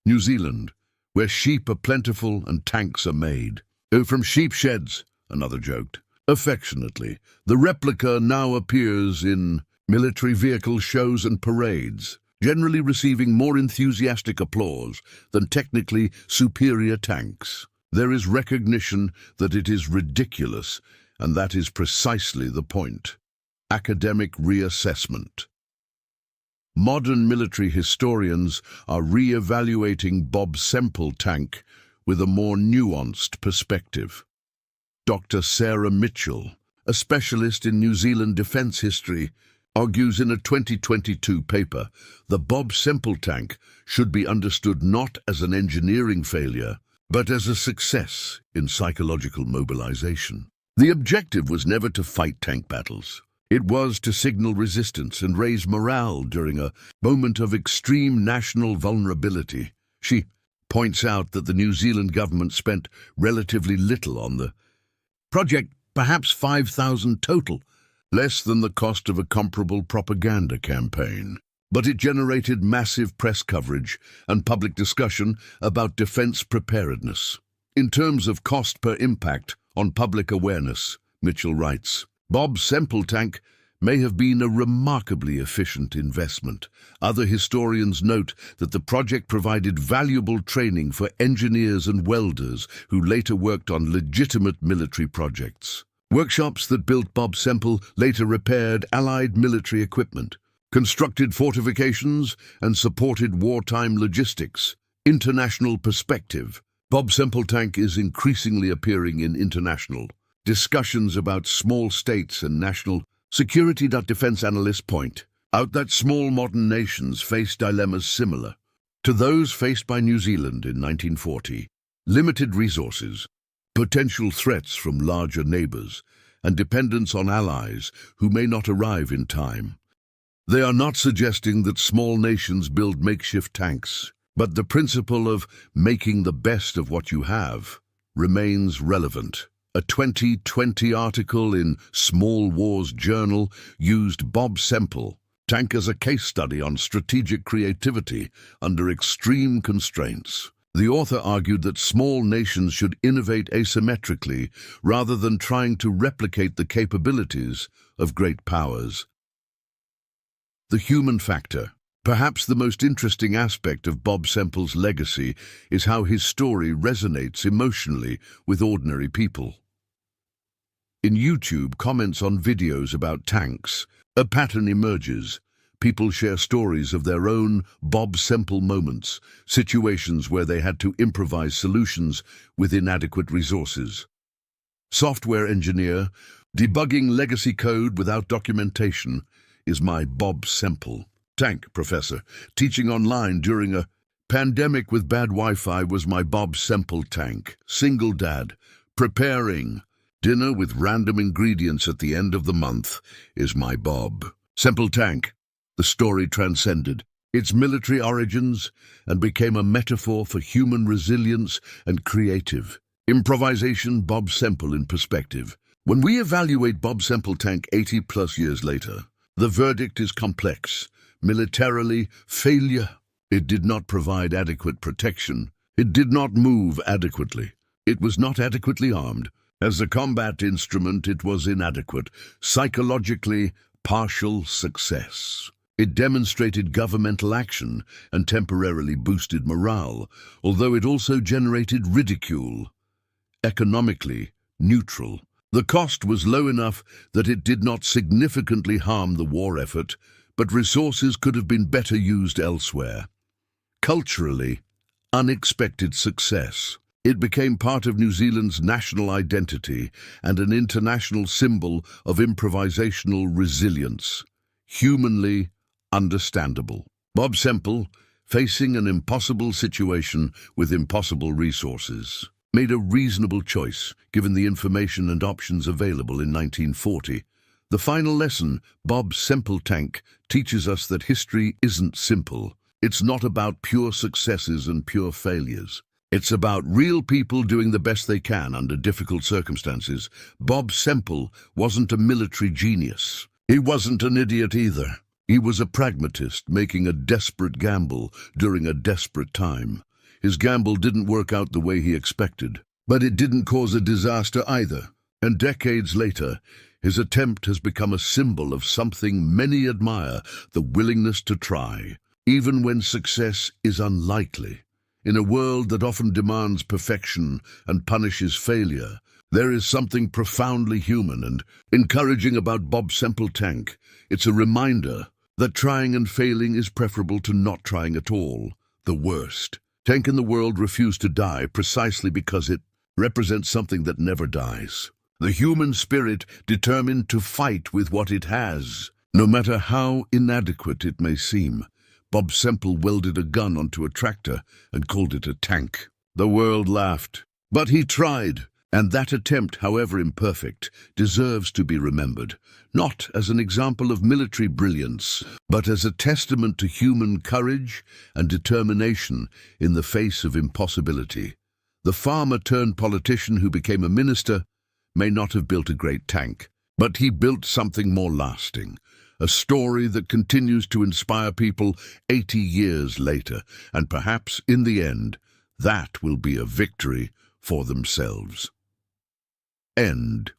New Zealand, where sheep are plentiful and tanks are made. Oh, from sheep sheds," another joked. Affectionately, the replica now appears in military vehicle shows and parades, generally receiving more enthusiastic applause than technically superior tanks. There is recognition that it is ridiculous, and that is precisely the point. Academic reassessment. Modern military historians are re-evaluating Bob Semple tank with a more nuanced perspective. Dr. Sarah Mitchell, a specialist in New Zealand defence history, argues in a 2022 paper the Bob Semple tank should be understood not as an engineering failure, but as a success in psychological mobilization. The objective was never to fight tank battles. It was to signal resistance and raise morale during a moment of extreme national vulnerability. She points out that the New Zealand government spent relatively little on the project, perhaps 5,000 total, less than the cost of a comparable propaganda campaign. But it generated massive press coverage and public discussion about defense preparedness. In terms of cost per impact on public awareness, Mitchell writes, Bob Semple tank may have been a remarkably efficient investment. Other historians note that the project provided valuable training for engineers and welders who later worked on legitimate military projects. Workshops that built Bob Semple later repaired Allied military equipment, constructed fortifications, and supported wartime logistics. International perspective. Bob Semple tank is increasingly appearing in international discussions about small states and national security. Defense analysts point out that small modern nations face dilemmas similar to those faced by New Zealand in 1940. Limited resources, potential threats from larger neighbors, and dependence on allies who may not arrive in time. They are not suggesting that small nations build makeshift tanks, but the principle of making the best of what you have remains relevant. A 2020 article in Small Wars Journal used Bob Semple tank as a case study on strategic creativity under extreme constraints. The author argued that small nations should innovate asymmetrically rather than trying to replicate the capabilities of great powers. The human factor. Perhaps the most interesting aspect of Bob Semple's legacy is how his story resonates emotionally with ordinary people. In YouTube comments on videos about tanks, a pattern emerges. People share stories of their own Bob Semple moments, situations where they had to improvise solutions with inadequate resources. Software engineer, debugging legacy code without documentation is my Bob Semple. Tank professor, teaching online during a pandemic with bad Wi-Fi was my Bob Semple tank. Single dad, preparing dinner with random ingredients at the end of the month is my Bob Semple tank. The story transcended its military origins and became a metaphor for human resilience and creative improvisation. Bob Semple in perspective. When we evaluate Bob Semple tank 80+ years later, the verdict is complex. Militarily, failure. It did not provide adequate protection. It did not move adequately. It was not adequately armed. As a combat instrument, it was inadequate. Psychologically, partial success. It demonstrated governmental action and temporarily boosted morale, although it also generated ridicule. Economically, neutral. The cost was low enough that it did not significantly harm the war effort, but resources could have been better used elsewhere. Culturally, unexpected success. It became part of New Zealand's national identity and an international symbol of improvisational resilience, humanly understandable. Bob Semple, facing an impossible situation with impossible resources, made a reasonable choice given the information and options available in 1940. The final lesson, Bob Semple Tank, teaches us that history isn't simple. It's not about pure successes and pure failures. It's about real people doing the best they can under difficult circumstances. Bob Semple wasn't a military genius. He wasn't an idiot either. He was a pragmatist making a desperate gamble during a desperate time. His gamble didn't work out the way he expected, but it didn't cause a disaster either. And decades later, his attempt has become a symbol of something many admire: the willingness to try, even when success is unlikely. In a world that often demands perfection and punishes failure, there is something profoundly human and encouraging about Bob Semple Tank. It's a reminder that trying and failing is preferable to not trying at all, the worst. Tank in the world refused to die precisely because it represents something that never dies. The human spirit determined to fight with what it has, no matter how inadequate it may seem. Bob Semple welded a gun onto a tractor and called it a tank. The world laughed, but he tried, and that attempt, however imperfect, deserves to be remembered, not as an example of military brilliance, but as a testament to human courage and determination in the face of impossibility. The farmer-turned-politician who became a minister may not have built a great tank, but he built something more lasting, a story that continues to inspire people 80 years later, and perhaps, in the end, that will be a victory for themselves. End.